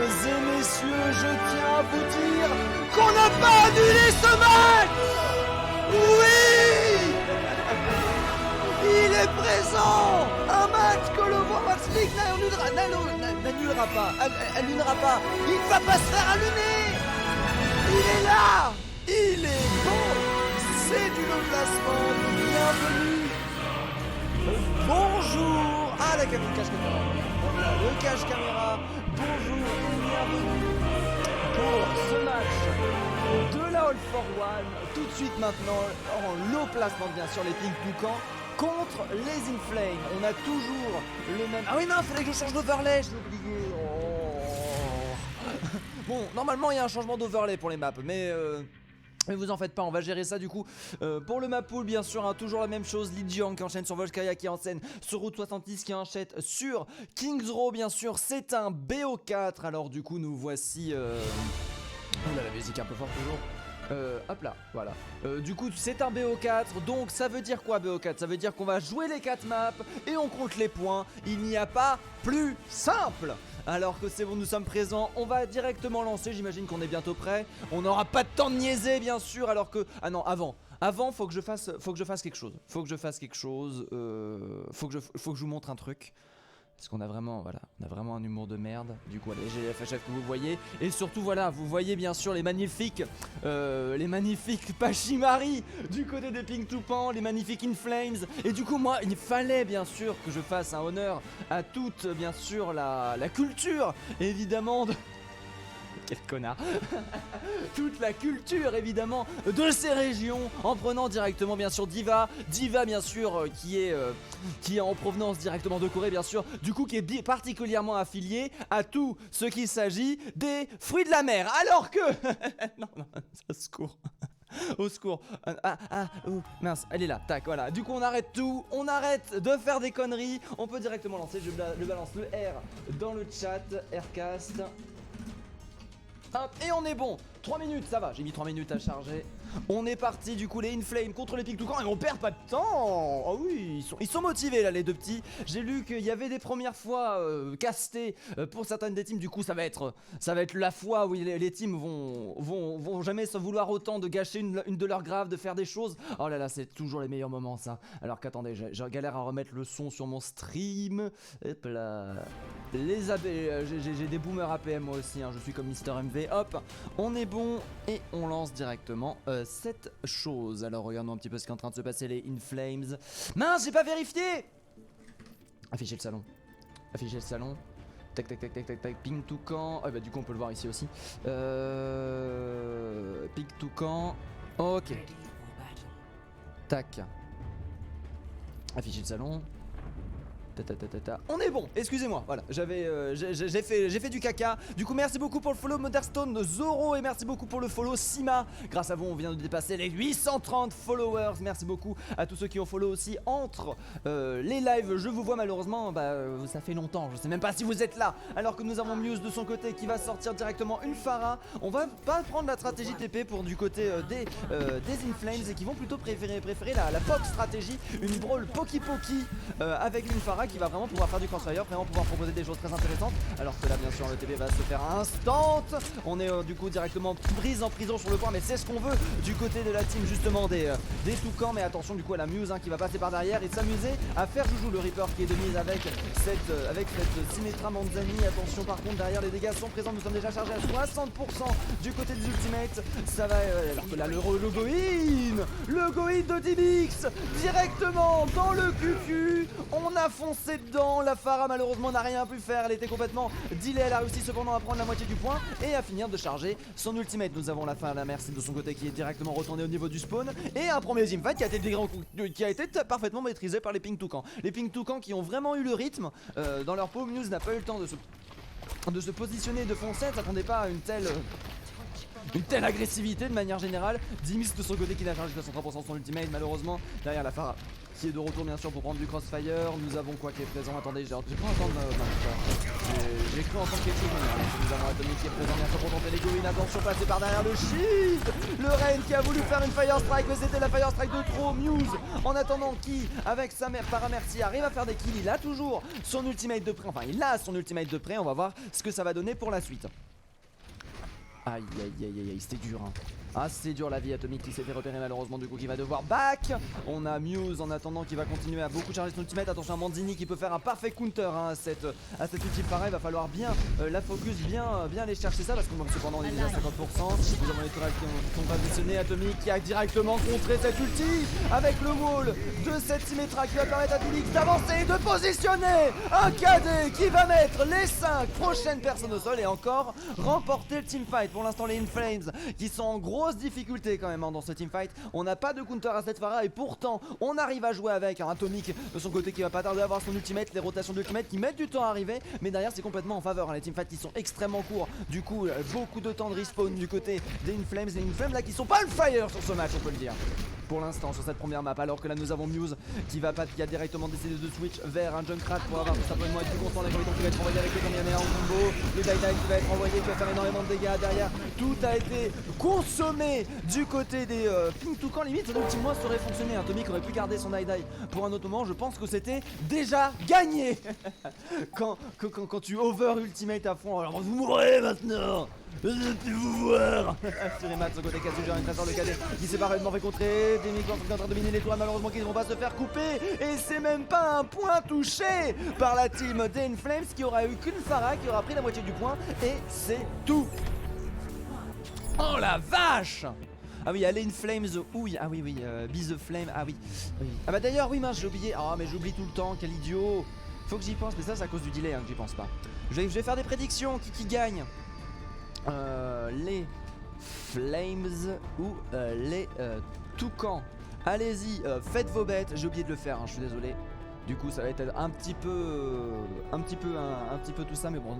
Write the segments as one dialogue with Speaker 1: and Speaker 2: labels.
Speaker 1: et messieurs, je tiens à vous dire qu'on n'a pas annulé ce match. Oui, il est présent. Un match que le World League n'annulera pas. Il ne va pas se faire allumer. Il est là. Il est bon. C'est du placement. Bienvenue. Bonjour à la cabine cache caméra. Voilà, le cache caméra. Bonjour et bienvenue pour ce match de la All for One. Tout de suite maintenant, en low placement bien sûr, les Pink Toucan contre les Inflames. On a toujours le même... Ah oui non, il fallait que je change d'overlay, je l'ai oublié. Oh. Bon, normalement il y a un changement d'overlay pour les maps, mais vous en faites pas, on va gérer ça du coup. Pour le map pool bien sûr, hein, toujours la même chose. Li Jiang qui enchaîne sur Volskaya, qui enchaîne sur Route 66, qui enchaîne sur Kings Row bien sûr. C'est un BO4, alors du coup nous voici... Oula, la musique un peu forte toujours. Hop là, voilà. Du coup c'est un BO4, donc ça veut dire quoi BO4? Ça veut dire qu'on va jouer les 4 maps et on compte les points. Il n'y a pas plus simple. Alors que c'est bon, nous sommes présents, on va directement lancer, j'imagine qu'on est bientôt prêt. On n'aura pas de temps de niaiser bien sûr, alors que... Ah non, avant faut que je fasse quelque chose. Faut que je vous montre un truc. Parce qu'on a vraiment, voilà, on a vraiment un humour de merde. Du coup, allez, j'ai les FHF que vous voyez. Et surtout, voilà, vous voyez bien sûr les magnifiques Pachimari du côté des Pink Toucan, les magnifiques Inflames. Et du coup, moi, il fallait bien sûr que je fasse un honneur à toute, bien sûr, la culture, évidemment, de... Quel connard. Toute la culture évidemment de ces régions, en prenant directement bien sûr Diva bien sûr qui est en provenance directement de Corée bien sûr, du coup qui est particulièrement affilié à tout ce qui s'agit des fruits de la mer, alors que... non, ça se court. Au secours. Mince, elle est là, tac, voilà. Du coup on arrête tout, on arrête de faire des conneries. On peut directement lancer, je balance le R dans le chat, Rcast. Hop, et on est bon. 3 minutes, ça va, j'ai mis 3 minutes à charger. On est parti du coup, les Inflames contre les Pink Toucan, et on perd pas de temps. Oh oui, ils sont motivés là les deux petits. J'ai lu qu'il y avait des premières fois castées pour certaines des teams. Du coup ça va être la fois où les teams vont jamais se vouloir autant de gâcher une de leurs graves, de faire des choses. Oh là là, c'est toujours les meilleurs moments ça. Alors qu'attendez, je galère à remettre le son sur mon stream. Hop là. J'ai des boomers APM moi aussi, hein. Je suis comme Mister MV. Hop, on est bon et on lance directement cette chose. Alors regardons un petit peu ce qui est en train de se passer, les Inflames. Mince, j'ai pas vérifié. Afficher le salon. Tac, Pink Toucan. Ah bah du coup on peut le voir ici aussi. Pink Toucan. Ok. Tac. Afficher le salon. On est bon, excusez-moi, voilà, j'ai fait du caca. Du coup merci beaucoup pour le follow Motherstone Zoro, et merci beaucoup pour le follow Sima. Grâce à vous on vient de dépasser les 830 followers. Merci beaucoup à tous ceux qui ont follow aussi entre les lives. Je vous vois malheureusement, ça fait longtemps, je sais même pas si vous êtes là. Alors que nous avons Muse de son côté qui va sortir directement une Pharah. On va pas prendre la stratégie TP pour du côté des Inflames, et qui vont plutôt préférer la Fox stratégie, une brawl Poki avec une Pharah qui va vraiment pouvoir faire du crossfire, vraiment pouvoir proposer des choses très intéressantes. Alors que là bien sûr le TP va se faire instant. On est du coup directement prise en prison sur le point, mais c'est ce qu'on veut du côté de la team justement des Toucans. Mais attention du coup à la Muse qui va passer par derrière et s'amuser à faire joujou le Reaper qui est de mise avec cette Symmetra Manzani. Attention par contre derrière, les dégâts sont présents, nous sommes déjà chargés à 60% du côté des ultimates. Ça va, alors que là le Go-in de DBX directement dans le QQ. On a foncé dedans, la Pharah malheureusement n'a rien pu faire, elle était complètement delay. Elle a réussi cependant à prendre la moitié du point et à finir de charger son ultimate. Nous avons la fin à la Mercy de son côté qui est directement retournée au niveau du spawn, et un premier teamfight qui a été parfaitement maîtrisé par les Pink Toucan. Les Pink Toucan qui ont vraiment eu le rythme dans leur peau. Muse n'a pas eu le temps de se positionner et de foncer. Elle s'attendait pas à une telle agressivité de manière générale. Dimis de son côté qui n'a chargé jusqu'à 103% son ultimate malheureusement. Derrière la Pharah qui est de retour bien sûr pour prendre du crossfire. Nous avons quoi qui est présent? Attendez, j'ai cru entendre j'ai cru entendre quelque chose. Nous avons Atomic qui est présent bien sûr pour tenter les go-in. Attention, passé par derrière le shield. Le Rain qui a voulu faire une Fire Strike, mais c'était la Fire Strike de trop. Muse en attendant qui, avec sa mère Paramercy, arrive à faire des kills. Il a toujours son ultimate de près. Enfin, il a son ultimate de près. On va voir ce que ça va donner pour la suite. Aïe aïe aïe aïe aïe, c'était dur hein. Ah c'est dur la vie. Atomic qui s'est fait repérer malheureusement, du coup qui va devoir back. On a Muse en attendant qui va continuer à beaucoup charger son ultimate. Attention à Manzini qui peut faire un parfait counter hein, à cette ultime pareil. Il va falloir bien la focus, bien aller chercher ça parce qu'on cependant on est déjà à 50%. Nous avons les tourelles qui sont positionnées. Atomic qui a directement contré cette ulti avec le wall de cette Symmetra qui va permettre à Felix d'avancer et de positionner un KD qui va mettre les 5 prochaines personnes au sol et encore remporter le teamfight. Pour l'instant les Inflames qui sont en grosse difficulté quand même hein, dans ce teamfight. On n'a pas de counter à cette Pharah et pourtant on arrive à jouer avec un Atomic de son côté qui va pas tarder à avoir son ultimate. Les rotations d'ultimate qui mettent du temps à arriver, mais derrière c'est complètement en faveur hein. Les teamfights qui sont extrêmement courts, du coup beaucoup de temps de respawn du côté des Inflames. Les Inflames là qui sont pas le fire sur ce match, on peut le dire pour l'instant sur cette première map, alors que là nous avons Muse qui a directement décidé de switch vers un Junkrat pour avoir tout simplement être plus constant. Les gravitons qui va être envoyé avec le Kamehameha en combo, le Dynamite qui va être envoyé, qui va faire énormément de dégâts derrière. Tout a été consommé du côté des Pink Toucan. Limite son ultime moi serait fonctionné, Atomic aurait pu garder son die pour un autre moment. Je pense que c'était déjà gagné. quand tu over ultimate à fond, alors vous mourrez maintenant. Je ne peux plus vous voir. Sur les maths, de son côté, Kazuja, une trésor de KD qui s'est parfaitement fait contrer. Des mecs sont en train de dominer les toits, malheureusement qu'ils ne vont pas se faire couper. Et c'est même pas un point touché par la team des Inflames qui aura eu qu'une Pharah qui aura pris la moitié du point. Et c'est tout. Oh la vache! Ah oui, allez Inflames, oui, ah oui, Be the Flame, ah oui. Ah bah d'ailleurs, oui, mince, j'ai oublié. Ah, mais j'oublie tout le temps, quel idiot. Faut que j'y pense, mais ça, c'est à cause du delay hein, que j'y pense pas. Je vais faire des prédictions, qui gagne. Les Flames ou les Toucans. Allez-y, faites vos bêtes. J'ai oublié de le faire, hein, je suis désolé. Du coup ça va être un petit peu tout ça, mais bon,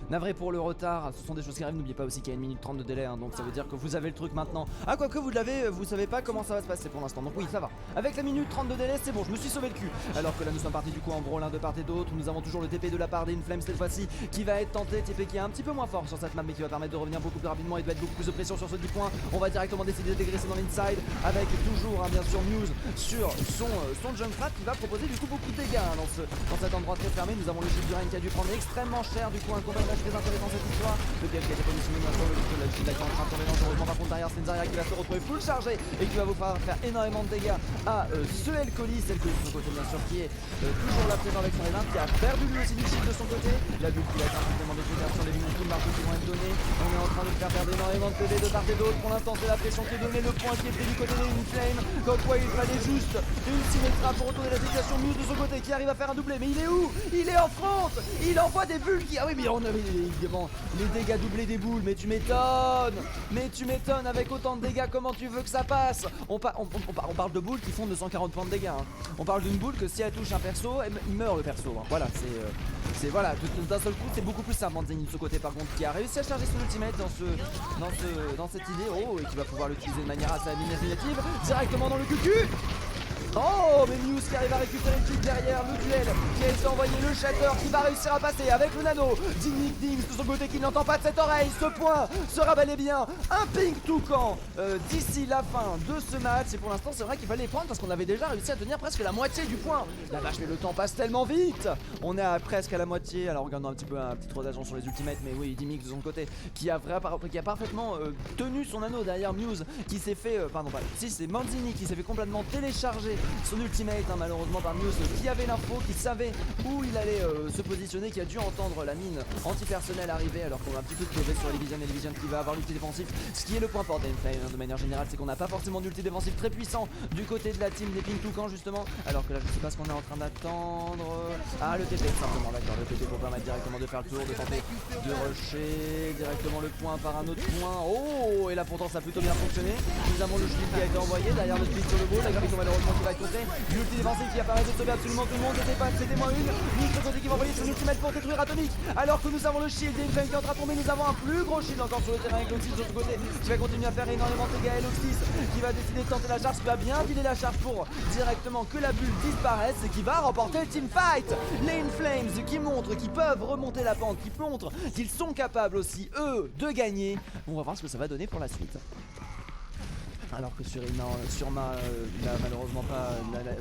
Speaker 1: navré pour le retard, ce sont des choses qui arrivent. N'oubliez pas aussi qu'il y a 1 minute 30 de délai hein, donc ça veut dire que vous avez le truc maintenant. Ah quoique vous l'avez, vous savez pas comment ça va se passer pour l'instant, donc oui ça va. Avec la minute 30 de délai c'est bon, je me suis sauvé le cul. Alors que là nous sommes partis du coup en brawl de part et d'autre. Nous avons toujours le TP de la part des Inflames cette fois-ci qui va être tenté, TP qui est un petit peu moins fort sur cette map mais qui va permettre de revenir beaucoup plus rapidement et de mettre beaucoup plus de pression sur ce 10 points. On va directement décider de dégraisser dans l'inside avec toujours bien sûr Muse sur son Junkrat qui va proposer du coup beaucoup de dégâts hein, dans cet endroit très fermé. Nous avons le shield du Rain qui a dû prendre extrêmement cher, du coup un combat très intéressant cette histoire. Le BF qui a été positionné bien sûr, le shield qui est en train de tomber dangereusement. Par contre derrière c'est une Zarya qui va se retrouver full chargé et qui va vous faire énormément de dégâts à ce Elcolis. Elcolis de son côté bien sûr qui est toujours là présent avec son Evin, qui a perdu lui aussi du shield de son côté. La bulle qui va être un complément de bien sur les minions, tout le marteau qui vont être donnés. On est en train de faire perdre énormément de PV de part et d'autre. Pour l'instant c'est la pression qui est donnée, le point qui est pris du côté des Inflames. Comme quoi il fallait juste une Symmetra pour retourner la situation. Muse de son côté qui arrive à faire un doublé, mais il est où? Il est en front. Il envoie des bulles qui... Ah oui mais on avait évidemment les dégâts doublés des boules. Mais tu m'étonnes avec autant de dégâts, comment tu veux que ça passe? On parle de boules qui font 240 points de dégâts hein. On parle d'une boule que si elle touche un perso, il meurt le perso hein. Voilà, c'est voilà, d'un seul coup c'est beaucoup plus simple. Manzini de ce côté par contre qui a réussi à charger son ultimate dans cette idée. Oh, et qui va pouvoir l'utiliser de manière assez imaginative directement dans le cucu. Oh, mais Muse qui arrive à récupérer le kill derrière, le duel qui a été envoyé, le shatter qui va réussir à passer avec le nano. Dings de son côté qui n'entend pas de cette oreille. Ce point sera bel et bien un Pink Toucan d'ici la fin de ce match. Et pour l'instant c'est vrai qu'il fallait les prendre parce qu'on avait déjà réussi à tenir presque la moitié du point. La vache, mais le temps passe tellement vite. On est presque à la moitié. Alors regardons un petit peu une petite rotation sur les ultimates. Mais oui, Dimix de son côté qui a parfaitement tenu son anneau derrière Muse qui s'est fait c'est Manzini qui s'est fait complètement télécharger son ultimate hein, malheureusement par Muse qui avait l'info, qui savait où il allait se positionner, qui a dû entendre la mine antipersonnelle arriver alors qu'on a un petit peu de sur Elivision. Elivision qui va avoir l'ulti défensif, ce qui est le point fort d'Enflame de manière générale, c'est qu'on n'a pas forcément d'ulti défensif très puissant du côté de la team des Pink Toucan justement. Alors que là je sais pas ce qu'on est en train d'attendre. Ah, le TP simplement, d'accord, le TP pour permettre directement de faire le tour, de tenter de rusher directement le point par un autre point. Oh, et là pourtant ça a plutôt bien fonctionné. Nous avons le shield qui a été envoyé derrière le speed sur le ball, la gravité malheureusement qui va va être contré. L'ulti défensif qui apparaît de sauver absolument tout le monde. C'était moins une. Nyx de côté qui va envoyer son ultimate pour détruire Atomic. Alors que nous avons le shield et une flame qui est en train de tomber. Nous avons un plus gros shield encore sur le terrain avec Loxis de l'autre côté qui va continuer à faire énormément de dégâts. Et Loxis qui va décider de tenter la charge, qui va bien filer la charge pour directement que la bulle disparaisse et qui va remporter le teamfight. Les Inflames qui montrent qu'ils peuvent remonter la pente, qui montrent qu'ils sont capables aussi eux de gagner. On va voir ce que ça va donner pour la suite. Alors que sur Surma n'a malheureusement pas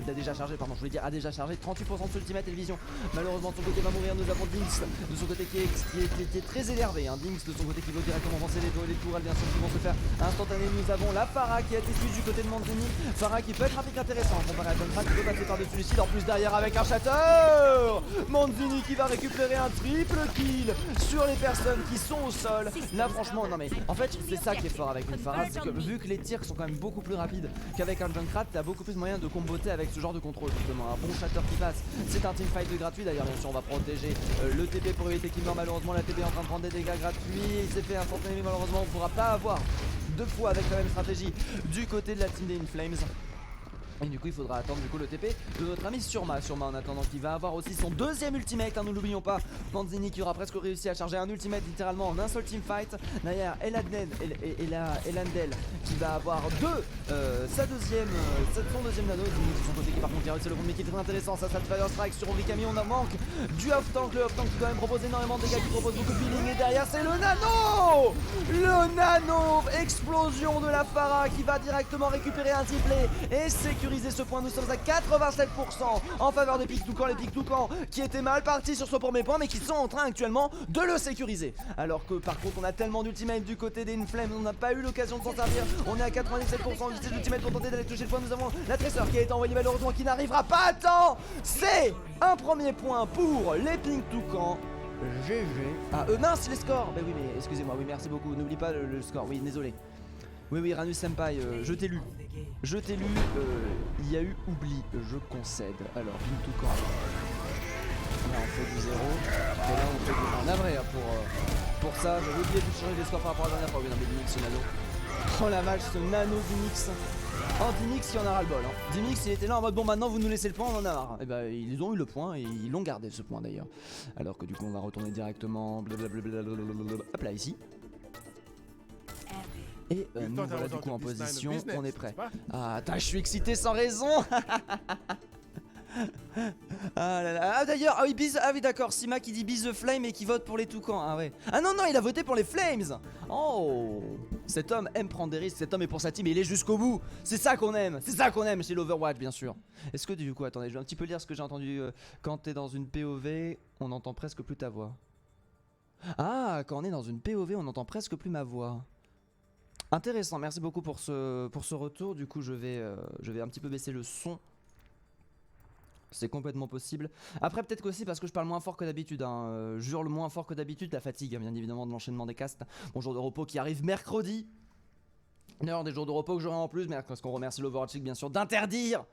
Speaker 1: l'a déjà chargé, pardon, je voulais dire a déjà chargé 38% de ultimate et vision. Malheureusement de son côté va mourir. Nous avons Dinx de son côté qui est très énervé, hein. Dinx de son côté qui veut directement avancer les tourelles bien sûr qui vont se faire instantanément. Nous avons la Pharah qui a été suivie du côté de Manzini. Pharah qui peut être un pic intéressant comparé à Junkrat qui peut passer par-dessus le shield. En plus derrière avec un Shatter, Manzini qui va récupérer un triple kill sur les personnes qui sont au sol. Là franchement non mais en fait c'est ça qui est fort avec une Pharah, c'est que vu que les tirs sont quand même beaucoup plus rapides qu'avec un Junkrat, t'as beaucoup plus moyen de comboter avec ce genre de contrôle justement. Un bon Shatter qui passe, c'est un teamfight de gratuit d'ailleurs. Bien sûr on va protéger le TP pour éviter qu'il meure. Malheureusement la TP est en train de prendre des dégâts gratuits. Il s'est fait instantanément, malheureusement on pourra pas avoir deux fois avec la même stratégie du côté de la team des Inflames. Et du coup il faudra attendre du coup le TP de notre ami Surma en attendant qu'il va avoir aussi son deuxième ultimate, hein, nous l'oublions pas. Manzini qui aura presque réussi à charger un ultimate littéralement en un seul teamfight. Derrière Elandel qui va avoir son deuxième nano. De son côté qui par contre qui a réussi le premier qui est très intéressant. Ça Fire Strike sur Origami, on en manque du off-tank. Le off-tank qui quand même propose énormément de dégâts, qui propose beaucoup de healing. Et derrière c'est le nano. Le nano explosion de la Pharah qui va directement récupérer un triplé et sécuriser ce point. Nous sommes à 87% en faveur des Pic Toucan. Les Pic Toucan qui étaient mal partis sur ce premier point mais qui sont en train actuellement de le sécuriser. Alors que par contre on a tellement d'ultimate du côté des Inflames, on n'a pas eu l'occasion de s'en servir. On est à 97% d'ultimate pour tenter d'aller toucher le point. Nous avons la Tracer qui a été envoyée malheureusement qui n'arrivera pas à temps. C'est un premier point pour les Pic Toucan. GG. Ah mince les scores. Bah oui mais excusez-moi, oui merci beaucoup. N'oublie pas le score, oui désolé. Oui Ranus Senpai, je t'ai lu. Il y a eu oubli, je concède. Alors, Pic Toucan. Là on fait du 0. Et là on fait du 1. Navré pour ça, j'avais oublié de changer les scores par rapport à la dernière fois. Oui non mais Dinix ce nano. Oh la vache, ce nano Dinix. Oh Dinix il en a ras le bol. Hein. Dinix il était là en mode bon maintenant vous nous laissez le point, on en a marre. Et bah ils ont eu le point et ils l'ont gardé ce point d'ailleurs. Alors que du coup on va retourner directement hop là ici. Et nous voilà du coup en position, on est prêt. Ah attends, je suis excité sans raison. Ah là là, ah d'ailleurs, ah oui d'accord, Sima qui dit Beast the Flame et qui vote pour les Toucans, ah ouais. Ah non il a voté pour les Flames. Oh, cet homme aime prendre des risques, cet homme est pour sa team et il est jusqu'au bout. C'est ça qu'on aime chez l'Overwatch bien sûr. Est-ce que du coup, attendez, je vais un petit peu lire ce que j'ai entendu. Quand t'es dans une POV, on n'entend presque plus ta voix. Ah, quand on est dans une POV, on n'entend presque plus ma voix. Intéressant, merci beaucoup pour ce retour. Du coup je vais un petit peu baisser le son. C'est complètement possible. Après peut-être qu'aussi parce que je parle moins fort que d'habitude, hein. Jure le moins fort que d'habitude, la fatigue bien évidemment de l'enchaînement des castes. Mon jour de repos qui arrive mercredi. D'ailleurs des jours de repos que j'aurai en plus, mais parce qu'on remercie l'Overwatch League bien sûr d'interdire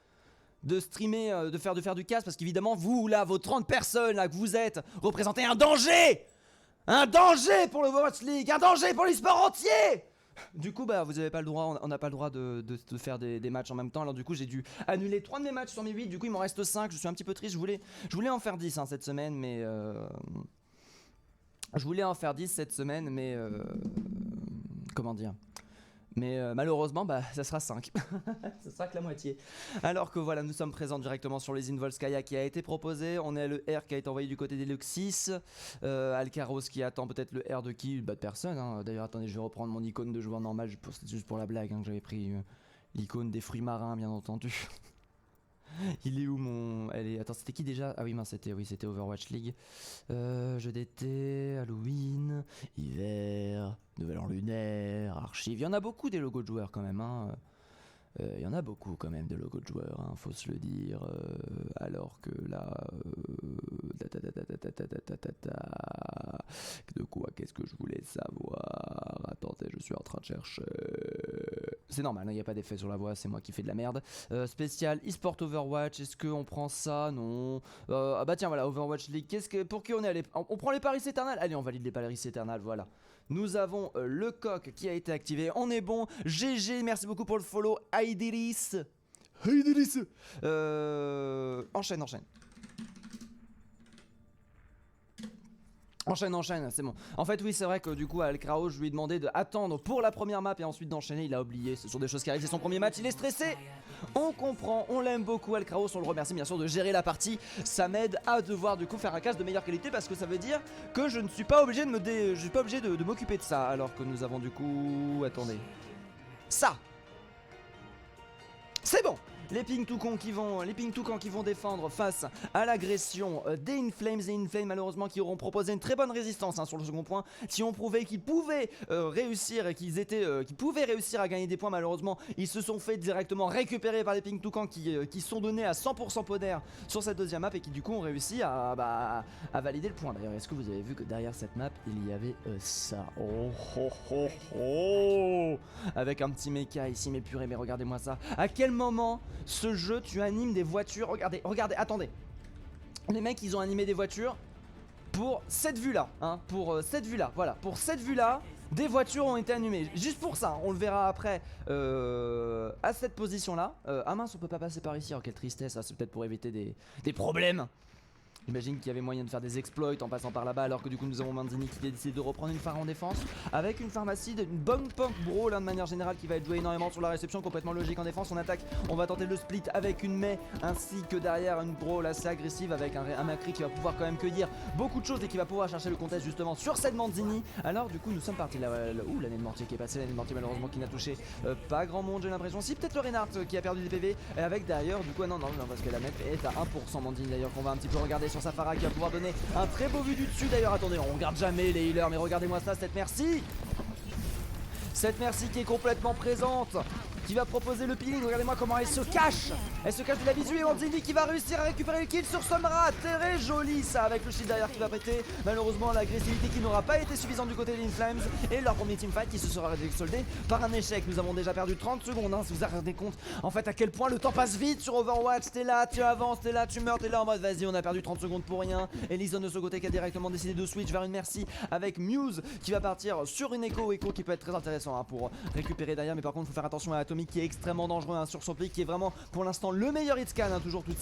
Speaker 1: de streamer, de faire du cast. Parce qu'évidemment vous là, vos 30 personnes là que vous êtes, représentez un danger. Un danger pour l'Overwatch League, un danger pour l'e-sport entier. Du coup bah vous avez pas le droit, on n'a pas le droit de faire des matchs en même temps. Alors du coup j'ai dû annuler 3 de mes matchs sur mes 8. Du coup il m'en reste 5, je suis un petit peu triste. Je voulais en faire 10 hein, cette semaine mais comment dire. Mais malheureusement, bah, ça sera 5. Ça sera que la moitié. Alors que voilà, nous sommes présents directement sur les Involskaya qui a été proposé. On est à le R qui a été envoyé du côté des Luxis. Alcaros qui attend peut-être le R de qui? Bah de personne. Hein. D'ailleurs, attendez, je vais reprendre mon icône de joueur normal. C'est juste pour la blague hein, que j'avais pris l'icône des fruits marins, bien entendu. Il est où mon... Attends, c'était qui déjà? Ah oui, mince, c'était Overwatch League. Jeu d'été, Halloween, hiver, Nouvel An lunaire, archive. Il y en a beaucoup des logos de joueurs quand même. Hein. Il y en a beaucoup quand même de logos de joueurs, hein, faut se le dire. Alors que là... De quoi? Qu'est-ce que je voulais savoir? Attendez, je suis en train de chercher... C'est normal, il n'y a pas d'effet sur la voix, c'est moi qui fais de la merde. Spécial eSport Overwatch, est-ce qu'on prend ça? Non. Ah bah tiens, voilà, Overwatch League. Pour qui on est allé? On prend les Paris Eternal? Allez, on valide les Paris Eternal, voilà. Nous avons le coq qui a été activé, on est bon. GG, merci beaucoup pour le follow. Aidiris, Il est délicieux. Enchaîne. Enchaîne, c'est bon. En fait, oui, c'est vrai que du coup, à Alcrao, je lui ai demandé d'attendre pour la première map et ensuite d'enchaîner. Il a oublié, ce sont des choses qui arrivent. C'est son premier match, il est stressé. On comprend, on l'aime beaucoup, Alcrao. On le remercie bien sûr de gérer la partie. Ça m'aide à devoir du coup faire un casse de meilleure qualité parce que ça veut dire que je ne suis pas obligé de m'occuper de ça. Alors que nous avons du coup. Attendez. Ça! C'est bon! Les ping toucans qui vont défendre face à l'agression des Inflames. Et Inflames malheureusement qui auront proposé une très bonne résistance sur le second point, qui ont prouvé qu'ils pouvaient réussir et qu'ils pouvaient réussir à gagner des points. Malheureusement ils se sont fait directement récupérer par les ping toucans qui sont donnés à 100% poder sur cette deuxième map et qui du coup ont réussi à valider le point. D'ailleurs, est-ce que vous avez vu que derrière cette map il y avait ça? Avec un petit mecha ici, mais purée, mais regardez-moi ça. À quel moment ce jeu tu animes des voitures? Regardez, attendez. Les mecs ils ont animé des voitures pour cette vue là, hein, pour cette vue là, voilà, pour cette vue là. Des voitures ont été animées, juste pour ça, on le verra après à cette position là. Ah mince, on peut pas passer par ici, oh quelle tristesse, c'est peut-être pour éviter des problèmes. J'imagine qu'il y avait moyen de faire des exploits en passant par là-bas, alors que du coup nous avons Manzini qui décide de reprendre une phare en défense avec une pharmacie, une bonne pump brawl de manière générale qui va être jouée énormément sur la réception, complètement logique en défense. On attaque, on va tenter le split avec une Mei ainsi que derrière une brawl assez agressive avec un Macri qui va pouvoir quand même cueillir beaucoup de choses et qui va pouvoir chercher le contest justement sur cette Manzini. Alors du coup nous sommes partis là, l'année de mortier qui est passée, l'année de mortier malheureusement qui n'a touché pas grand monde, j'ai l'impression. Si peut-être le Reinhardt qui a perdu des PV et avec derrière du coup non parce que la map est à 1% Manzini d'ailleurs qu'on va un petit peu regarder sur sa Pharah qui va pouvoir donner un très beau vu du dessus. D'ailleurs attendez, on regarde jamais les healers mais regardez-moi ça, cette merci qui est complètement présente, qui va proposer le peeling. Regardez-moi comment elle se cache de la visu et Manzini qui va réussir à récupérer le kill sur Sombra. Très joli ça avec le shield derrière qui va péter. Malheureusement l'agressivité qui n'aura pas été suffisante du côté des Inflames et leur premier teamfight qui se sera soldé par un échec. Nous avons déjà perdu 30 secondes hein, si vous avez rendu compte en fait à quel point le temps passe vite sur Overwatch. T'es là, tu avances, t'es là, tu meurs, t'es là en mode vas-y on a perdu 30 secondes pour rien. Et Lison de ce côté qui a directement décidé de switch vers une merci avec Muse qui va partir sur une Echo qui peut être très intéressant hein, pour récupérer derrière. Mais par contre il faut faire attention à Atomic qui est extrêmement dangereux hein, sur son pick, qui est vraiment pour l'instant le meilleur hitscan hein, toujours tout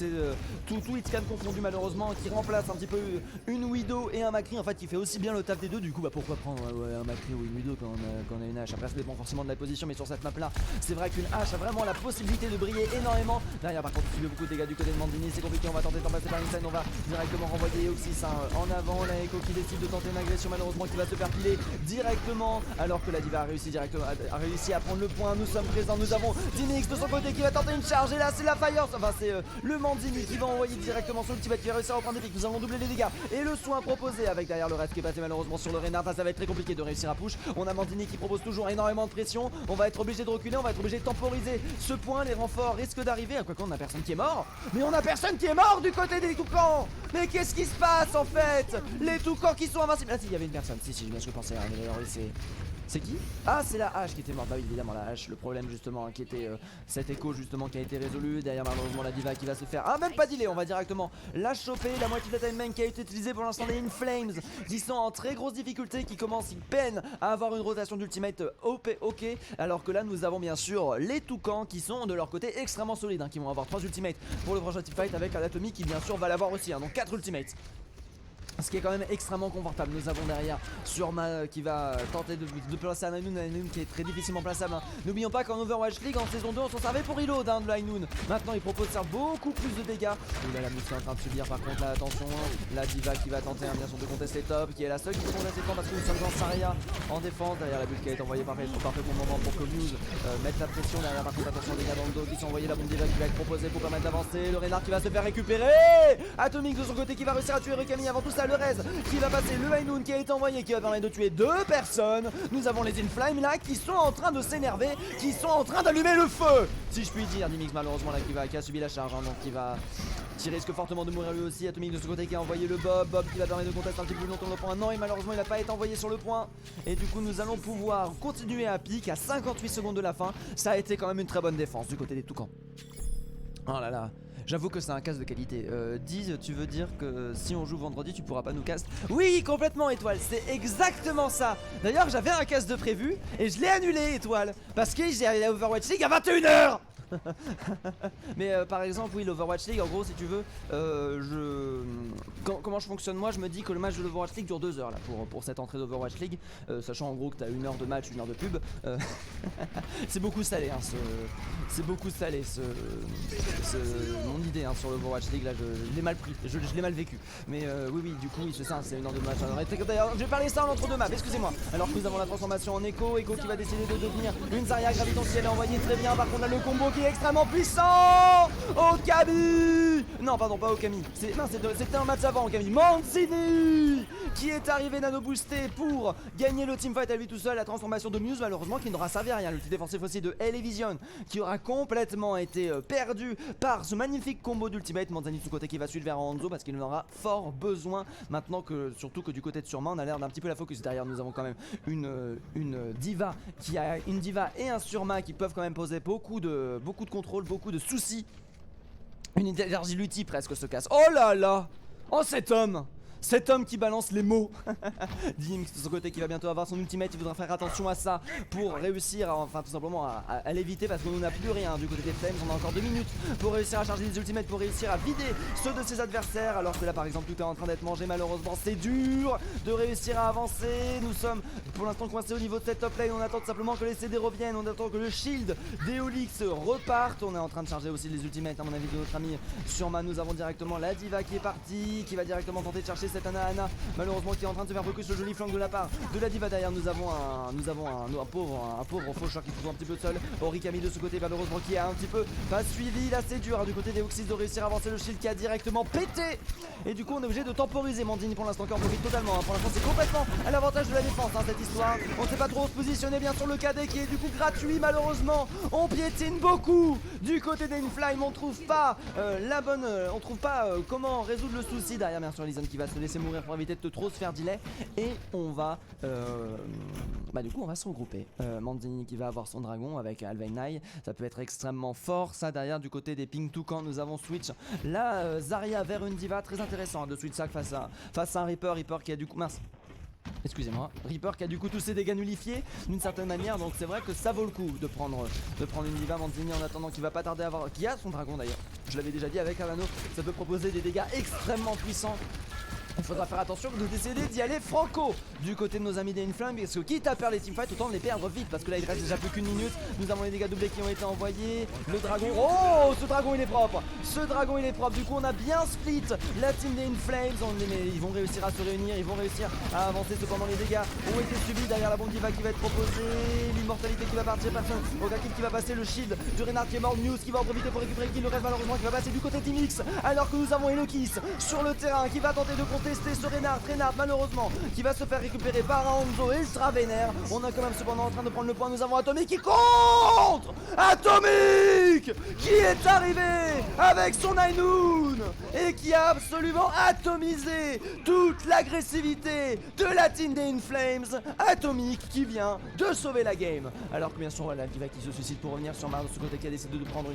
Speaker 1: hitscan confondu malheureusement, qui remplace un petit peu une Widow et un Macri. En fait il fait aussi bien le taf des deux, du coup bah pourquoi prendre un Macri ou une Widow quand on a une hache. Après ça dépend forcément de la position, mais sur cette map là c'est vrai qu'une hache a vraiment la possibilité de briller énormément. Derrière par contre il fait beaucoup de dégâts du côté de Manzini, c'est compliqué, on va tenter d'en passer par une scène, on va directement renvoyer Oxys hein, en avant. La Echo qui décide de tenter une agression malheureusement qui va se faire piler directement alors que la Diva a réussi à prendre le point. Nous sommes présents, nous avons Dinix de son côté qui va tenter une charge et là c'est la Fire, enfin c'est le Manzini qui va envoyer directement sur l'ultimate qui va réussir à reprendre des pics. Nous allons doubler les dégâts et le soin proposé avec derrière le reste qui est passé malheureusement sur le Reinhardt. Ça va être très compliqué de réussir à push. On a Manzini qui propose toujours énormément de pression, on va être obligé de reculer, on va être obligé de temporiser ce point. Les renforts risquent d'arriver, à quoi qu'on a personne qui est mort, mais on a personne qui est mort du côté des Toucans. Mais qu'est-ce qui se passe en fait? Les Toucans qui sont invincibles. Ah si, il y avait une personne, si j'ai bien ce que je pensais, c'est qui? Ah c'est la hache qui était morte, bah oui évidemment la hache, le problème justement qui était cette écho justement qui a été résolu. Derrière malheureusement la Diva qui va se faire, même pas delay, on va directement la choper. La moitié de la timeline qui a été utilisée pour l'instant des Inflames qui sont en très grosse difficulté, qui commencent, ils peinent à avoir une rotation d'ultimate OP ok. Alors que là nous avons bien sûr les Toucans qui sont de leur côté extrêmement solides hein, qui vont avoir 3 ultimates pour le prochain teamfight avec l'Atomic qui bien sûr va l'avoir aussi hein, donc 4 ultimates. Ce qui est quand même extrêmement confortable. Nous avons derrière Surma qui va tenter de placer un Ainoun qui est très difficilement plaçable hein. N'oublions pas qu'en Overwatch League en saison 2 on s'en servait pour reload hein, de l'Ainoun. Maintenant il propose de faire beaucoup plus de dégâts. Et là la Mousse est en train de subir par contre là attention hein, la Diva qui va tenter bien sûr de contester top, qui est la seule qui peut contester top parce que nous sommes en Saria en défense. Derrière la bulle qui a été envoyée parfait pour le moment pour que Muse mette la pression. Derrière par contre attention dégâts dans le dos qui sont envoyés, la bombe Diva qui va être proposée pour permettre d'avancer. Le Reinhardt qui va se faire récupérer. Atomic de son côté qui va réussir à tuer Rukami. Avant tout ça le Rez qui va passer, le Ainoun qui a été envoyé qui va permettre de tuer 2 personnes. Nous avons les Inflames là qui sont en train de s'énerver, qui sont en train d'allumer le feu si je puis dire. Dimix malheureusement là qui a subi la charge hein, donc qui risque fortement de mourir lui aussi. Atomic de ce côté qui a envoyé le Bob qui va permettre de contester un petit peu plus longtemps le point. Non et malheureusement il n'a pas été envoyé sur le point. Et du coup nous allons pouvoir continuer à pique à 58 secondes de la fin. Ça a été quand même une très bonne défense du côté des Toucans. Oh là là, j'avoue que c'est un cast de qualité. Diz, tu veux dire que si on joue vendredi, tu pourras pas nous cast? Oui, complètement, Étoile, c'est exactement ça. D'ailleurs, j'avais un cast de prévu et je l'ai annulé, Étoile, parce que j'ai allé à Overwatch League à 21 h. Mais par exemple, oui, l'Overwatch League, en gros, si tu veux, comment je fonctionne moi, je me dis que le match de l'Overwatch League dure 2 heures là pour cette entrée d'Overwatch League, sachant en gros que t'as 1 heure de match, 1 heure de pub. C'est beaucoup salé, hein, c'est beaucoup salé, mon idée hein, sur l'Overwatch League là, je l'ai mal pris, je l'ai mal vécu. Mais oui, du coup, c'est ça, c'est 1 heure de match. D'ailleurs, je vais parler ça en entre deux maps, excusez-moi. Alors que nous avons la transformation en Echo qui va décider de devenir une Zarya gravitentielle envoyée très bien. Par contre, là, le combo qui est extrêmement puissant. Okami. Non, pardon, pas Okami. C'était un match avant, Okami. Mancini qui est arrivé nano boosté pour gagner le teamfight à lui tout seul. La transformation de Muse, malheureusement, qui n'aura servi à rien. L'ulti défensif aussi de Elevision qui aura complètement été perdu par ce magnifique combo d'ultimate. Manzani de ce côté qui va suivre vers Hanzo parce qu'il en aura fort besoin. Maintenant que, surtout que du côté de Surma, on a l'air d'un petit peu la focus. Derrière, nous avons quand même une diva qui a une diva et un Surma qui peuvent quand même poser beaucoup de contrôle, beaucoup de soucis. Une énergie lutti presque se casse. Oh là là. Oh cet homme qui balance les mots. Dim de son côté qui va bientôt avoir son ultimate. Il faudra faire attention à ça pour réussir enfin tout simplement à l'éviter parce qu'on n'a plus rien du côté des Flames. On a encore 2 minutes pour réussir à charger les ultimates, pour réussir à vider ceux de ses adversaires. Alors que là par exemple tout est en train d'être mangé, malheureusement c'est dur de réussir à avancer. Nous sommes pour l'instant coincés au niveau de cette top lane. On attend tout simplement que les CD reviennent. On attend que le shield d'Eolix reparte. On est en train de charger aussi les ultimates à mon avis de notre ami Surma. Nous avons directement la diva qui est partie, qui va directement tenter de chercher cette Ana malheureusement qui est en train de se faire focus le joli flank de la part de la diva. Derrière nous avons un pauvre faucheur qui se trouve un petit peu seul. Orikami de ce côté malheureusement qui a un petit peu pas suivi. Là c'est dur hein, du côté des Oxys de réussir à avancer. Le shield qui a directement pété et du coup on est obligé de temporiser. Mandini pour l'instant qui en profite totalement hein. Pour l'instant c'est complètement à l'avantage de la défense hein, cette histoire. On ne sait pas trop se positionner bien sur le KD qui est du coup gratuit malheureusement. On piétine beaucoup du côté d'Inflame. On trouve pas on trouve pas comment résoudre le souci. Derrière bien sûr Lison qui va se laisser mourir pour éviter de trop se faire delay. Et on va du coup on va se regrouper. Manzini qui va avoir son dragon avec Alvainai. Ça peut être extrêmement fort ça. Derrière du côté des Ping Toucan nous avons switch la Zarya vers une diva. Très intéressant hein, de switch ça face à un Reaper qui a du coup excusez-moi, Reaper qui a du coup tous ses dégâts nullifiés d'une certaine manière, donc c'est vrai que ça vaut le coup de prendre une diva. Manzini en attendant qui va pas tarder à avoir, qui a son dragon d'ailleurs, je l'avais déjà dit avec Alano, ça peut proposer des dégâts extrêmement puissants. Il faudra faire attention de décider d'y aller franco du côté de nos amis des Inflames parce que quitte à perdre les teamfights autant les perdre vite parce que là il reste déjà plus qu'une minute. Nous avons les dégâts doublés qui ont été envoyés. Le dragon, oh ce dragon il est propre. Ce dragon il est propre. Du coup on a bien split la team des Inflames. Ils vont réussir à se réunir, ils vont réussir à avancer. Cependant les dégâts ont été subis derrière la bombe diva qui va être proposée. L'immortalité qui va partir, personne. Okaki qui va passer, le shield du Reinhardt qui est mort. News qui va en profiter pour récupérer qui le reste malheureusement qui va passer du côté Team X. Alors que nous avons Elokis sur le terrain qui va tenter de tester ce Reinhardt malheureusement qui va se faire récupérer par Hanzo ultra vénère. On a quand même cependant en train de prendre le point. Nous avons Atomic qui contre Atomic qui est arrivé avec son Ainoun et qui a absolument atomisé toute l'agressivité de la team des Inflames. Atomic qui vient de sauver la game. Alors que bien sûr la diva qui se suicide pour revenir sur Mars de ce côté qui a décidé de prendre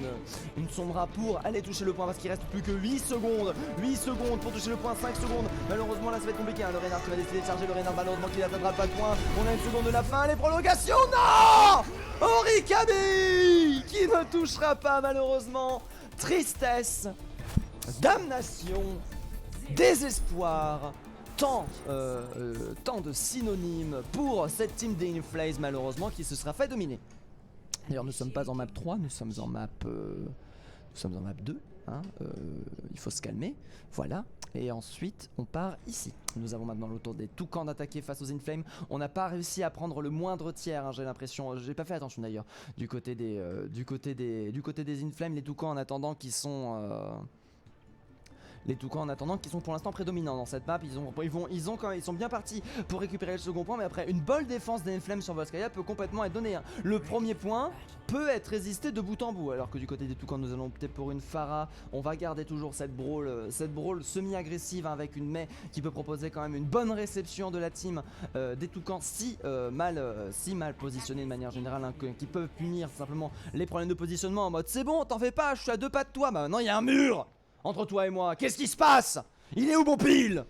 Speaker 1: une sombra pour aller toucher le point parce qu'il reste plus que 8 secondes. 8 secondes pour toucher le point, 5 secondes. Malheureusement là ça va être compliqué hein. Le Reinhardt qui va décider de charger, le Reinhardt malheureusement qui n'atteindra pas de point. On a une seconde de la fin, les prolongations, non Orikami qui ne touchera pas malheureusement. Tristesse, damnation, désespoir, tant de synonymes pour cette team des Inflames malheureusement qui se sera fait dominer. D'ailleurs nous sommes pas en map 3, nous sommes en map 2 hein, il faut se calmer, voilà. Et ensuite on part ici. Nous avons maintenant le tour des Toucans d'attaquer face aux Inflames. On n'a pas réussi à prendre le moindre tiers hein, j'ai l'impression, j'ai pas fait attention d'ailleurs du côté des Inflames. Les Toucans en attendant qui sont les Toucans en attendant qui sont pour l'instant prédominants dans cette map. Ils sont bien partis pour récupérer le second point, mais après une bonne défense des Inflames sur Volskaya peut complètement être donnée hein. Le premier point peut être résisté de bout en bout, alors que du côté des Toucans nous allons opter pour une Pharah. On va garder toujours cette brawl semi-agressive hein, avec une Mei qui peut proposer quand même une bonne réception de la team des Toucans si mal positionnée de manière générale hein, qui peut punir simplement les problèmes de positionnement en mode c'est bon t'en fais pas je suis à 2 pas de toi. Bah maintenant il y a un mur entre toi et moi, qu'est-ce qui se passe? Il est où mon pile?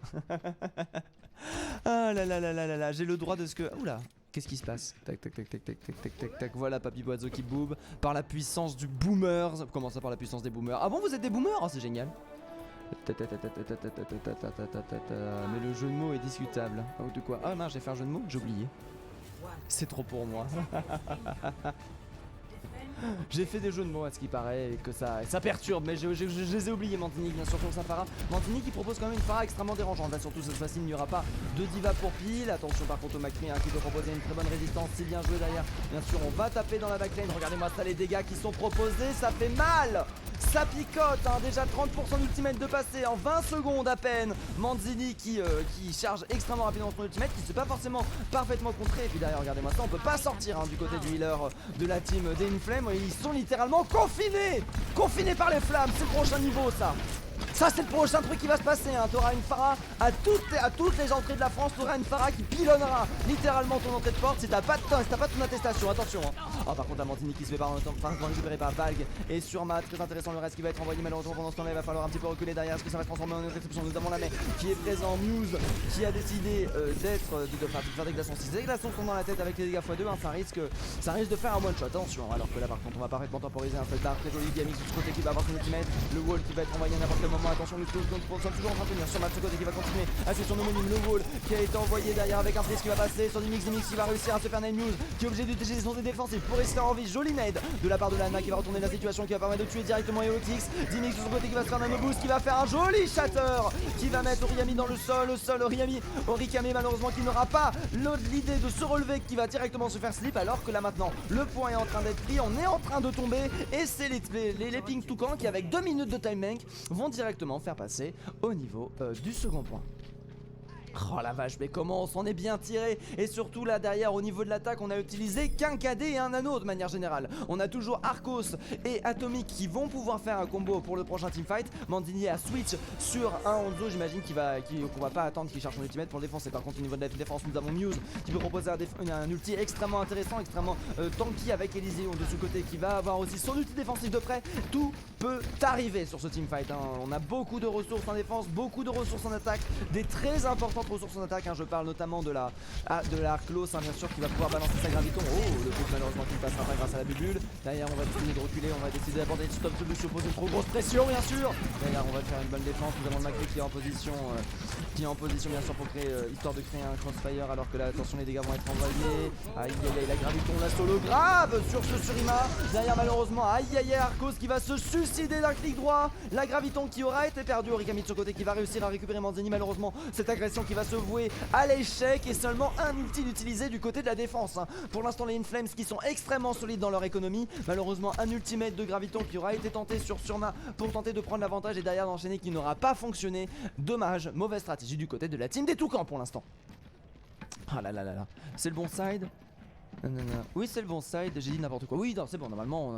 Speaker 1: Ah là là là là là là, j'ai le droit de ce que... Oula, Qu'est-ce qui se passe? Tac tac tac tac tac tac tac tac tac. Voilà Papy Boiseau qui boob par la puissance du boomer. Comment ça par la puissance des boomers? Ah bon, vous êtes des boomers? Oh, c'est génial. Mais le jeu de mots est discutable. Oh, de quoi? Ah non, j'ai fait un jeu de mots, j'ai oublié. C'est trop pour moi. J'ai fait des jeux de mots à ce qui paraît et que ça perturbe, mais je les ai oubliés. Mantini bien sûr sur sa Pharah. Mantini qui propose quand même une Pharah extrêmement dérangeante. Là surtout cette fois-ci il n'y aura pas de diva pour pile. Attention par contre au Macri qui peut proposer une très bonne résistance. Si bien joué derrière. Bien sûr on va taper dans la backline. Regardez-moi ça, les dégâts qui sont proposés, ça fait mal. Ça picote, hein. Déjà 30% d'ultimate de passé en 20 secondes à peine. Manzini qui charge extrêmement rapidement son ultimate, qui se peut pas forcément parfaitement contrer. Et puis derrière, regardez-moi ça, on peut pas sortir du côté du healer de la team d'Inflame. Ils sont littéralement confinés par les flammes. C'est le prochain niveau ça. Ça c'est le prochain truc qui va se passer, hein. T'auras une Pharah à toutes les entrées de la France. T'auras une Pharah qui pilonnera littéralement ton entrée de porte si t'as pas ton attestation, attention, hein. Oh, par contre la Mantini qui se fait récupérer par Valg et sur Matt, très intéressant le reste qui va être envoyé malheureusement pendant ce temps là. Il va falloir un petit peu reculer derrière. Est-ce que ça va se transformer en une réception? Nous avons la main qui est présent, Muse qui a décidé de faire des glaçons. Si les glaçons sont dans la tête avec les dégâts x2, hein, ça risque de faire un one shot, attention. Alors que là par contre on va parfaitement temporiser un soldat très joli. Gaming sur ce côté qui va avoir son ultimate, le wall qui va être envoyé à n'importe quel moment. Attention, nous sommes toujours en train de tenir sur Matt ce côté qui va continuer à suivre son homonyme, le wall qui a été envoyé derrière avec un freeze qui va passer sur Dimix qui va réussir à se faire Nine News, qui est obligé d'utiliser son défensif pour rester en vie. Jolie nade de la part de Lana qui va retourner la situation, qui va permettre de tuer directement EOTX. Dimix sur son côté qui va se faire Nano Boost, qui va faire un joli shatter, qui va mettre Oriami dans le sol, Orikame malheureusement qui n'aura pas l'idée de se relever, qui va directement se faire slip, alors que là maintenant le point est en train d'être pris, on est en train de tomber et c'est les Pink Toucan qui avec 2 minutes de time bank vont directement faire passer au niveau du second point. Oh la vache, mais comment on s'en est bien tiré. Et surtout là derrière au niveau de l'attaque, on a utilisé qu'un KD et un anneau de manière générale. On a toujours Arcos et Atomic qui vont pouvoir faire un combo pour le prochain teamfight. Mandini a switch sur un Hanzo, j'imagine qu'on va pas attendre qu'il cherche son ultimate pour le défoncer. Par contre au niveau de la défense, nous avons Muse qui peut proposer un ulti extrêmement intéressant, extrêmement tanky avec Elyséon de ce côté qui va avoir aussi son ulti défensif de près. Tout peut arriver sur ce teamfight, hein. On a beaucoup de ressources en défense, beaucoup de ressources en attaque, des très importantes ressources en attaque, hein. Je parle notamment de la Arclos, hein, bien sûr, qui va pouvoir balancer sa graviton. Oh, le coup malheureusement qui ne passera pas grâce à la bubule. Derrière on va décider de reculer, on va décider d'aborder une stop solution, poser une trop grosse pression bien sûr. Derrière on va faire une bonne défense. Nous avons le Macri qui est en position bien sûr pour créer, histoire de créer un crossfire, alors que là attention les dégâts vont être envoyés. Aïe aïe aïe, la graviton, la solo grave sur ce Surima. Derrière malheureusement, aïe aïe aïe, Arcos qui va se suicider d'un clic droit. La graviton qui aura été perdue, Origami de ce côté qui va réussir à récupérer Manzini. Malheureusement cette agression qui va se vouer à l'échec et seulement un ulti utilisé du côté de la défense, hein. Pour l'instant les Inflames qui sont extrêmement solides dans leur économie. Malheureusement un ultimate de graviton qui aura été tenté sur Surma pour tenter de prendre l'avantage et derrière d'enchaîner qui n'aura pas fonctionné. Dommage, mauvaise stratégie du côté de la team des Toucans pour l'instant. Ah là là là là, c'est le bon side. Non. Oui c'est le bon side, j'ai dit n'importe quoi. Oui non, c'est bon, normalement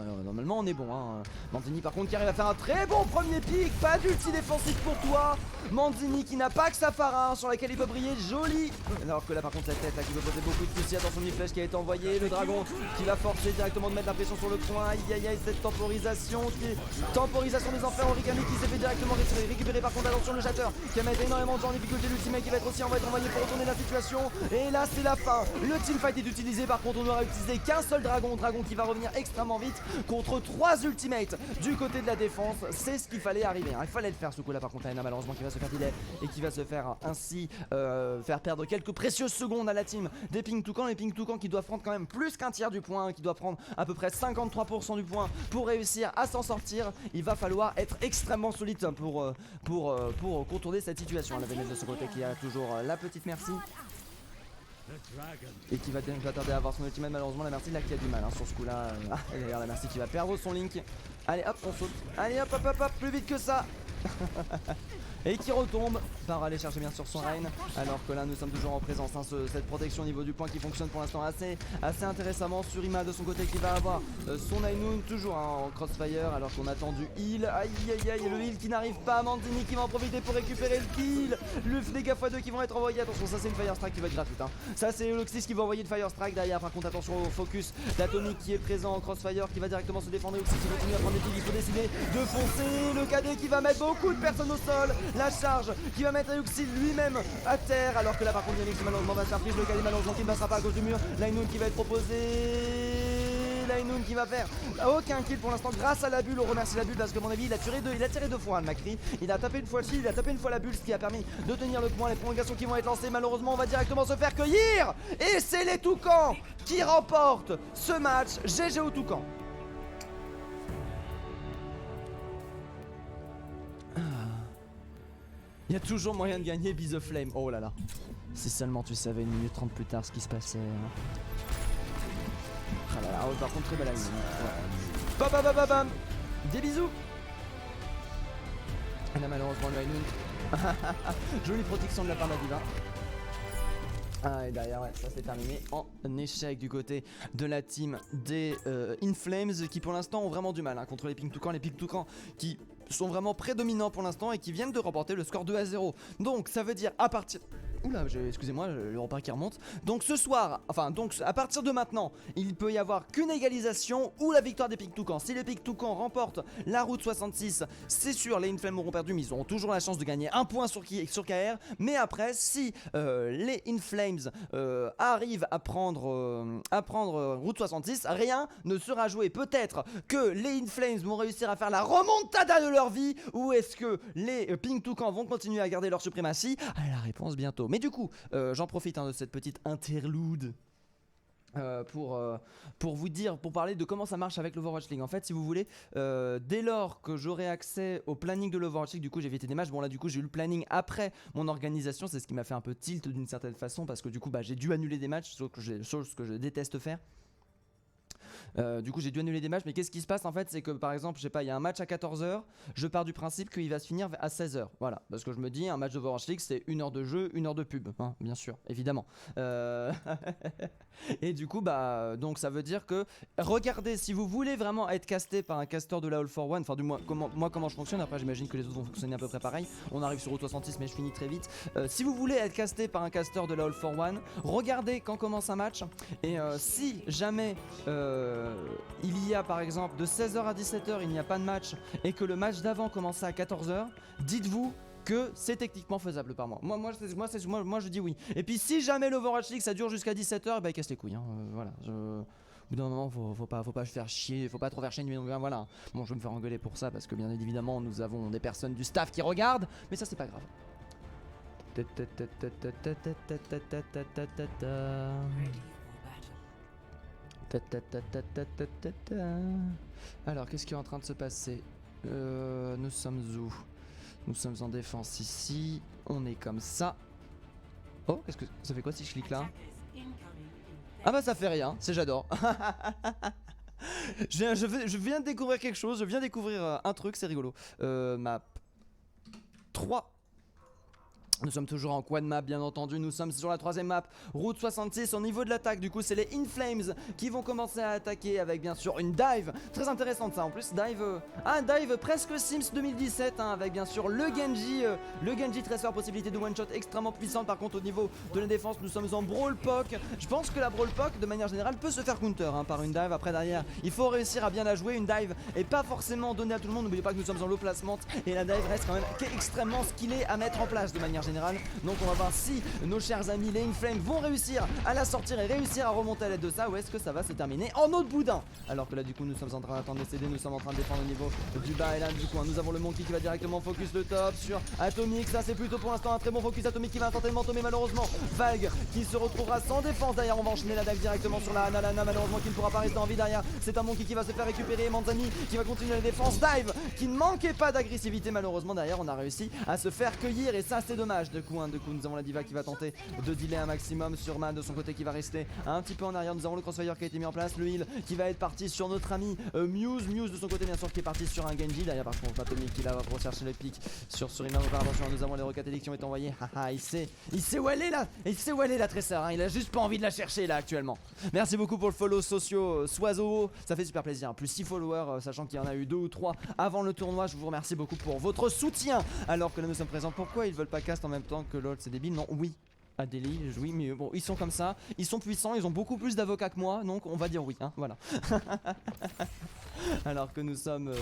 Speaker 1: on est bon, hein. Manzini par contre qui arrive à faire un très bon premier pick. Pas d'ulti défensif pour toi Manzini qui n'a pas que sa Pharah sur laquelle il peut briller, joli. Alors que là par contre cette tête là qui peut poser beaucoup de soucis. Attention une flèche qui a été envoyée, le dragon qui va forcer directement de mettre la pression sur le point. Aïe aïe aïe, cette temporisation des enfers. Origami qui s'est fait directement récupérer. Par contre attention le shatter qui va mettre énormément de gens en difficulté. L'ultimate qui va être aussi envoyé pour retourner la situation. Et là c'est la fin, le teamfight est utilisé. Par contre on n'aura utilisé qu'un seul dragon qui va revenir extrêmement vite contre 3 ultimates du côté de la défense. C'est ce qu'il fallait arriver, hein. Il fallait le faire ce coup là. Par contre Aena malheureusement qui va se faire delay et qui va se faire ainsi faire perdre quelques précieuses secondes à la team des Pink Toucan. Les Pink Toucan qui doivent prendre quand même plus qu'un tiers du point, qui doivent prendre à peu près 53% du point pour réussir à s'en sortir. Il va falloir être extrêmement solide pour contourner cette situation. La Vénus de ce côté qui a toujours la petite Merci et qui va tarder à avoir son ultimate. Malheureusement la Merci là qui a du mal, hein, sur ce coup là. D'ailleurs la Merci qui va perdre son link. Allez hop on saute. Allez hop plus vite que ça. Et qui retombe par aller chercher bien sûr son Reign. Alors que là nous sommes toujours en présence, hein, cette protection au niveau du point qui fonctionne pour l'instant assez intéressamment. Surima de son côté qui va avoir son Ainoun toujours, hein, en crossfire, alors qu'on attend du heal. Aïe aïe aïe, le heal qui n'arrive pas. Mandini qui va en profiter pour récupérer le kill. Le dégâts x2 qui vont être envoyés. Attention, ça c'est une Fire Strike qui va être gratuite, hein. Ça c'est Loxis qui va envoyer une Fire Strike derrière. Par contre attention au focus d'Atomic qui est présent en crossfire, qui va directement se défendre. Loxis qui continue à prendre des kills. Il faut décider de foncer. Le KD qui va mettre beaucoup de personnes au sol. la charge qui va mettre Ayuxil lui-même à terre, alors que là par contre Yannick malheureusement va se faire prise, le Kali malheureusement qui ne passera pas à cause du mur. Lainoun qui va être proposé, Lainoun qui va faire aucun kill pour l'instant grâce à la bulle. On remercie la bulle parce que à mon avis il a tiré deux fois le Macri. Il a tapé une fois le shield, il a tapé une fois la bulle, ce qui a permis de tenir le point. Les prolongations qui vont être lancées, malheureusement on va directement se faire cueillir. Et c'est les Toucans qui remportent ce match. GG au Toucan. Il y a toujours moyen de gagner Be The Flame. Oh là là. Si seulement tu savais 1 minute 30 plus tard ce qui se passait. Ah là là, par contre très belle avis. Bam bam bam bam bam. Des bisous. Et là malheureusement le Hainoun. Jolie protection de la part de la Diva. Ah et derrière ouais, ça c'est terminé en échec du côté de la team des Inflames qui pour l'instant ont vraiment du mal hein, contre les Pink Toucan. Les Pink Toucan qui sont vraiment prédominants pour l'instant et qui viennent de remporter le score 2-0. Donc ça veut dire à partir... Oula, excusez-moi, le repas qui remonte. Donc ce soir, enfin donc à partir de maintenant, il peut y avoir qu'une égalisation ou la victoire des Pink Toucan. Si les Pink Toucan remportent la route 66, c'est sûr, les Inflames auront perdu, mais ils auront toujours la chance de gagner un point sur KR. Mais après, si les Inflames arrivent à prendre route 66, rien ne sera joué. Peut-être que les Inflames vont réussir à faire la remontada de leur vie, ou est-ce que les Pink Toucan vont continuer à garder leur suprématie? La réponse bientôt. Mais du coup, j'en profite de cette petite interlude pour vous dire, pour parler de comment ça marche avec l'Overwatch League. En fait, si vous voulez, dès lors que j'aurai accès au planning de l'Overwatch League, du coup j'ai évité des matchs. Bon là du coup j'ai eu le planning après mon organisation, c'est ce qui m'a fait un peu tilt d'une certaine façon parce que du coup j'ai dû annuler des matchs, chose que je déteste faire. Du coup j'ai dû annuler des matchs, mais qu'est-ce qui se passe en fait, c'est que par exemple je sais pas, il y a un match à 14h, je pars du principe qu'il va se finir à 16h, voilà, parce que je me dis un match d'Overwatch League c'est 1 heure de jeu, 1 heure de pub, hein, bien sûr, évidemment. Et du coup donc ça veut dire que regardez, si vous voulez vraiment être casté par un casteur de la All for One, enfin du moins comment je fonctionne, après j'imagine que les autres vont fonctionner à peu près pareil, on arrive sur Route 66 mais je finis très vite. Si vous voulez être casté par un casteur de la All for One, regardez quand commence un match, et si jamais il y a par exemple de 16h à 17h il n'y a pas de match et que le match d'avant commençait à 14h, dites-vous que c'est techniquement faisable par moi. Moi je dis oui. Et puis si jamais l'Overwatch League ça dure jusqu'à 17h, bah il casse les couilles hein. Voilà, au bout d'un moment faut pas se faire chier, faut pas trop faire chier, mais voilà. Bon, je vais me faire engueuler pour ça parce que bien évidemment nous avons des personnes du staff qui regardent, mais ça c'est pas grave. Alors qu'est-ce qui est en train de se passer? Nous sommes où? Nous sommes en défense ici. On est comme ça. Oh, qu'est-ce que ça fait quoi si je clique là? Ah bah ça fait rien, c'est j'adore. Je viens de découvrir quelque chose, je viens de découvrir un truc, c'est rigolo. Map 3. Nous sommes toujours en quad map bien entendu, nous sommes sur la 3ème map, route 66 au niveau de l'attaque. Du coup c'est les Inflames qui vont commencer à attaquer avec bien sûr une dive très intéressante ça en plus, dive presque Sims 2017 hein, avec bien sûr le Genji Tracer, possibilité de one shot extrêmement puissante. Par contre au niveau de la défense nous sommes en Brawl Poke. Je pense que la Brawl Poke de manière générale peut se faire counter hein, par une dive. Après derrière il faut réussir à bien la jouer, une dive et pas forcément donnée à tout le monde. N'oubliez pas que nous sommes en low placement et la dive reste quand même extrêmement skillée à mettre en place de manière générale. Donc on va voir si nos chers amis les Inflames vont réussir à la sortir et réussir à remonter à l'aide de ça, ou est-ce que ça va se terminer en autre boudin. Alors que là du coup nous sommes en train d'attendre les CD, nous sommes en train de défendre au niveau du bas. Et là du coup nous avons le Monkey qui va directement focus le top sur Atomic. Ça c'est plutôt pour l'instant un très bon focus Atomic qui va certainement tomber malheureusement. Valg qui se retrouvera sans défense. Derrière on va enchaîner la dive directement sur la Lana malheureusement qui ne pourra pas rester en vie. Derrière c'est un Monkey qui va se faire récupérer. Manzani qui va continuer la défense. Dive qui ne manquait pas d'agressivité malheureusement. Derrière on a réussi à se faire cueillir et ça c'est dommage. Du coup nous avons la Diva qui va tenter de dealer un maximum sur Man de son côté qui va rester un petit peu en arrière. Nous avons le Crossfire qui a été mis en place, le heal qui va être parti sur notre ami Muse de son côté bien sûr qui est parti sur un Genji. Derrière par contre Atomic qui là va rechercher le pic sur une autre. Attention, nous avons les Rocatelli qui ont été envoyés. Haha, il sait où elle est là. Il sait où elle est la Tracer hein. Il a juste pas envie de la chercher là actuellement. Merci beaucoup pour le follow socio Soiseau, ça fait super plaisir. Plus 6 followers sachant qu'il y en a eu 2 ou 3 avant le tournoi. Je vous remercie beaucoup pour votre soutien alors que là nous sommes présents. Pourquoi ils veulent pas cast en même temps que LOL, c'est débile? Non, oui. Adélie, oui, mais bon, ils sont comme ça, ils sont puissants, ils ont beaucoup plus d'avocats que moi, donc on va dire oui, hein, voilà. Alors que nous sommes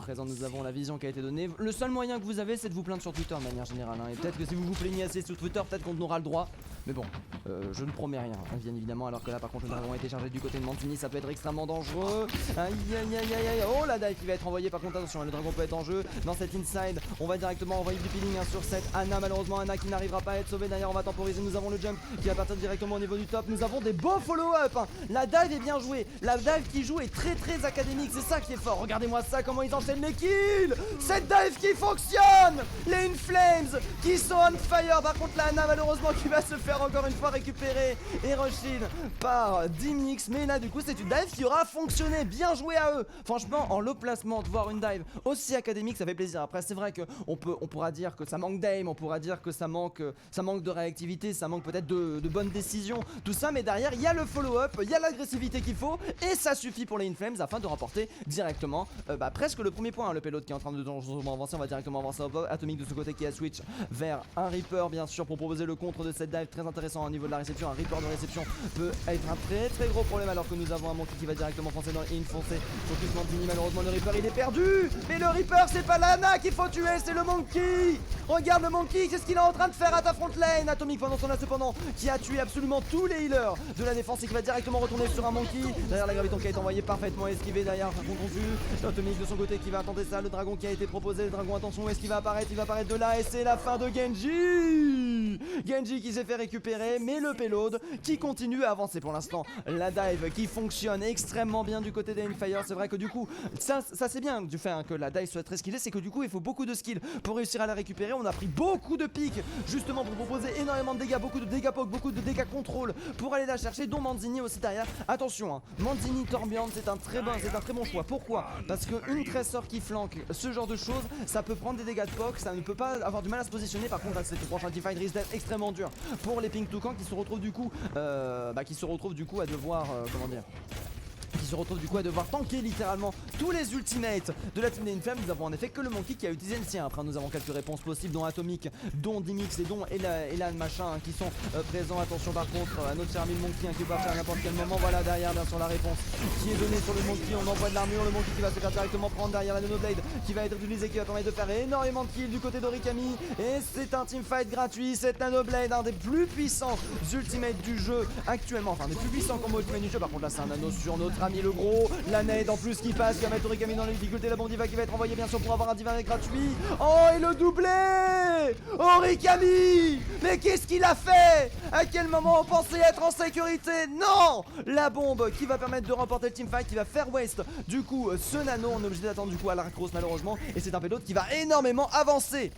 Speaker 1: présents, nous avons la vision qui a été donnée. Le seul moyen que vous avez, c'est de vous plaindre sur Twitter de manière générale, hein. Et peut-être que si vous vous plaignez assez sur Twitter, peut-être qu'on aura le droit. Mais bon, je ne promets rien, hein, bien évidemment. Alors que là, par contre, le dragon a été chargé du côté de Mancini, ça peut être extrêmement dangereux. Aïe aïe aïe aïe aïe. Oh, la dive qui va être envoyée. Par contre, attention, le dragon peut être en jeu. Dans cette inside, on va directement envoyer du peeling, hein, sur cette Ana. Malheureusement, Ana qui n'arrivera pas à être sauvée. Derrière, on va temporiser. Nous avons le jump qui va partir directement au niveau du top. Nous avons des beaux follow-up, hein. La dive est bien jouée. La dive qui joue est très très académique. C'est ça qui est fort. Regardez-moi ça, comment ils enchaînent les kills. Cette dive qui fonctionne. Les Inflames qui sont on fire. Par contre, la Ana, malheureusement, qui va se faire encore une fois récupérer et rushing par Dimix. Mais là, du coup, c'est une dive qui aura fonctionné. Bien joué à eux. Franchement, en low placement, de voir une dive aussi académique, ça fait plaisir. Après, c'est vrai qu'on pourra dire que ça manque d'aim, on pourra dire que ça manque de réactivité, ça manque peut-être de bonnes décisions, tout ça. Mais derrière, il y a le follow-up, il y a l'agressivité qu'il faut, et ça suffit pour les Inflames afin de remporter directement presque le premier point, hein. Le payload qui est en train de dangereusement avancer, on va directement avancer au top. Atomic de ce côté qui a switch vers un Reaper, bien sûr, pour proposer le contre de cette dive. Très intéressant au niveau de la réception. Un Reaper de réception peut être un très très gros problème, alors que nous avons un Monkey qui va directement foncer dans et foncer. Focus Mancini, malheureusement le Reaper il est perdu. Mais le Reaper, c'est pas l'Ana qu'il faut tuer, c'est le Monkey. Regarde le Monkey, c'est ce qu'il est en train de faire à ta front lane. Atomic pendant son là cependant qui a tué absolument tous les healers de la défense et qui va directement retourner sur un Monkey. Derrière la graviton qui a été envoyé parfaitement esquivé. Derrière par contre on vue Atomic de son côté qui va tenter ça. Le dragon qui a été proposé. Le dragon, attention, où est-ce qu'il va apparaître? Il va apparaître de là et c'est la fin de Genji. Genji qui s'est fait récupérer, mais le payload qui continue à avancer pour l'instant. La dive qui fonctionne extrêmement bien du côté des Infire. C'est vrai que du coup, ça c'est bien du fait, hein, que la dive soit très skillée, c'est que du coup il faut beaucoup de skill pour réussir à la récupérer. On a pris beaucoup de pics justement pour proposer énormément de dégâts, beaucoup de dégâts poke, beaucoup de dégâts contrôle pour aller la chercher, dont Manzini aussi derrière. Attention, hein, Manzini Torbjorn, c'est un très bon choix. Pourquoi? Parce qu'une Tracer qui flanque ce genre de choses, ça peut prendre des dégâts de poke, ça ne peut pas avoir du mal à se positionner. Par contre, cette prochaine teamfight risque d'être extrêmement dur pour les Pink Toucan qui se retrouvent du coup à devoir comment dire, qui se retrouve du coup à devoir tanker littéralement tous les ultimates de la team des Inflames. Nous avons en effet que le Monkey qui a utilisé le sien. Après nous avons quelques réponses possibles dont Atomic, dont Dimix et dont Elan machin, hein, qui sont présents. Attention par contre à notre cher ami le Monkey, hein, qui va faire à n'importe quel moment. Voilà derrière bien sûr la réponse qui est donnée sur le Monkey. On envoie de l'armure, le Monkey qui va se faire directement prendre derrière la Nanoblade qui va être utilisée, qui va permettre de faire énormément de kills du côté d'Origami. Et c'est un teamfight gratuit. Cette Nanoblade, un des plus puissants ultimates du jeu actuellement, enfin des plus puissants combos ultimates du jeu. Par contre là c'est un nano sur notre ami le gros, la nade en plus qui passe, qui va mettre Origami dans la difficulté, la bombe diva qui va être envoyée bien sûr pour avoir un diva gratuit. Oh, et le doublé Origami. Mais qu'est-ce qu'il a fait? À quel moment on pensait être en sécurité? Non, la bombe qui va permettre de remporter le teamfight, qui va faire waste du coup ce nano. On est obligé d'attendre du coup à la cross malheureusement, et c'est un payload qui va énormément avancer.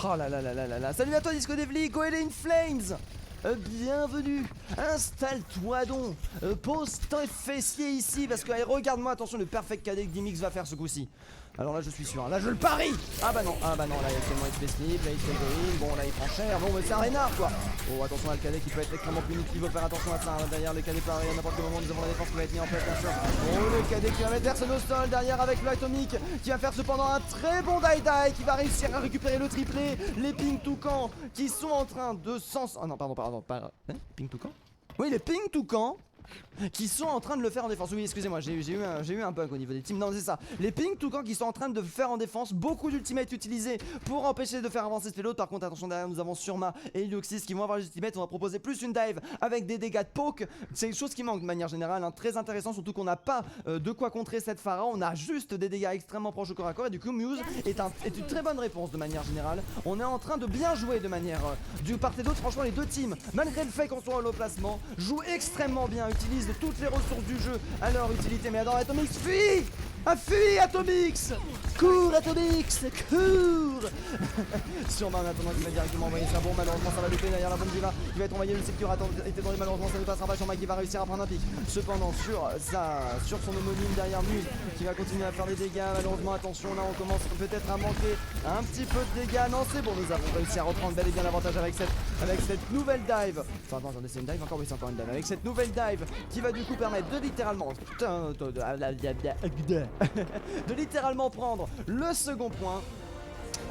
Speaker 1: Oh là là là là là là. Salut à toi Disco Devli, Go in Flames. Bienvenue, installe-toi donc, pose ton fessier ici parce que regarde-moi, attention le perfect KD que Dimix va faire ce coup-ci. Alors là je suis sûr, là je le parie. Ah bah non, là il y a tellement de slip, là il fait green, bon là il prend cher, bon mais c'est un Reynard quoi. Oh attention à le cadet qui peut être extrêmement punitif, il faut faire attention à ça, hein. Derrière le cadet pareil, à n'importe quel moment nous avons la défense qui va être mise en place bien sûr. Oh le cadet qui va mettre personne au sol, derrière avec l'Atomic qui va faire cependant un très bon die-die, qui va réussir à récupérer le triplé. Les Pink Toucan qui sont en train de oh non pardon, Pink Toucan. Oui les Pink Toucan qui sont en train de le faire en défense. Oui, excusez-moi, j'ai eu un bug au niveau des teams. Non, c'est ça. Les Pink Toucan qui sont en train de faire en défense. Beaucoup d'ultimates utilisés pour empêcher de faire avancer ce payload. Par contre, attention, derrière, nous avons Surma et Ilioxis qui vont avoir les ultimates. On va proposer plus une dive avec des dégâts de poke. C'est une chose qui manque de manière générale, hein. Très intéressant, surtout qu'on n'a pas de quoi contrer cette Pharah. On a juste des dégâts extrêmement proches au corps à corps. Et du coup, Muse est une très bonne réponse de manière générale. On est en train de bien jouer de manière du part et d'autre. Franchement, les deux teams, malgré le fait qu'on soit en low placement, jouent extrêmement bien, utilisent toutes les ressources du jeu à leur utilité. Mais alors Atomix, fuis! Ah, fuis Atomix! Cours Atomix, cours! Sûrement en attendant qu'il va directement envoyer sa bombe. Malheureusement ça va louper derrière la bombe diva qui va être envoyée. Le secteur était dans les, malheureusement ça ne passera pas. Sûrement qui va réussir à prendre un pic. Cependant sur son homonyme derrière Muse qui va continuer à faire des dégâts. Malheureusement attention, là on commence peut-être à manquer un petit peu de dégâts. Non c'est bon, nous avons réussi à reprendre bel et bien l'avantage avec cette nouvelle dive. Enfin attendez, c'est une dive encore? Oui, c'est encore une dive. Avec cette nouvelle dive qui va du coup permettre de littéralement de littéralement prendre le second point.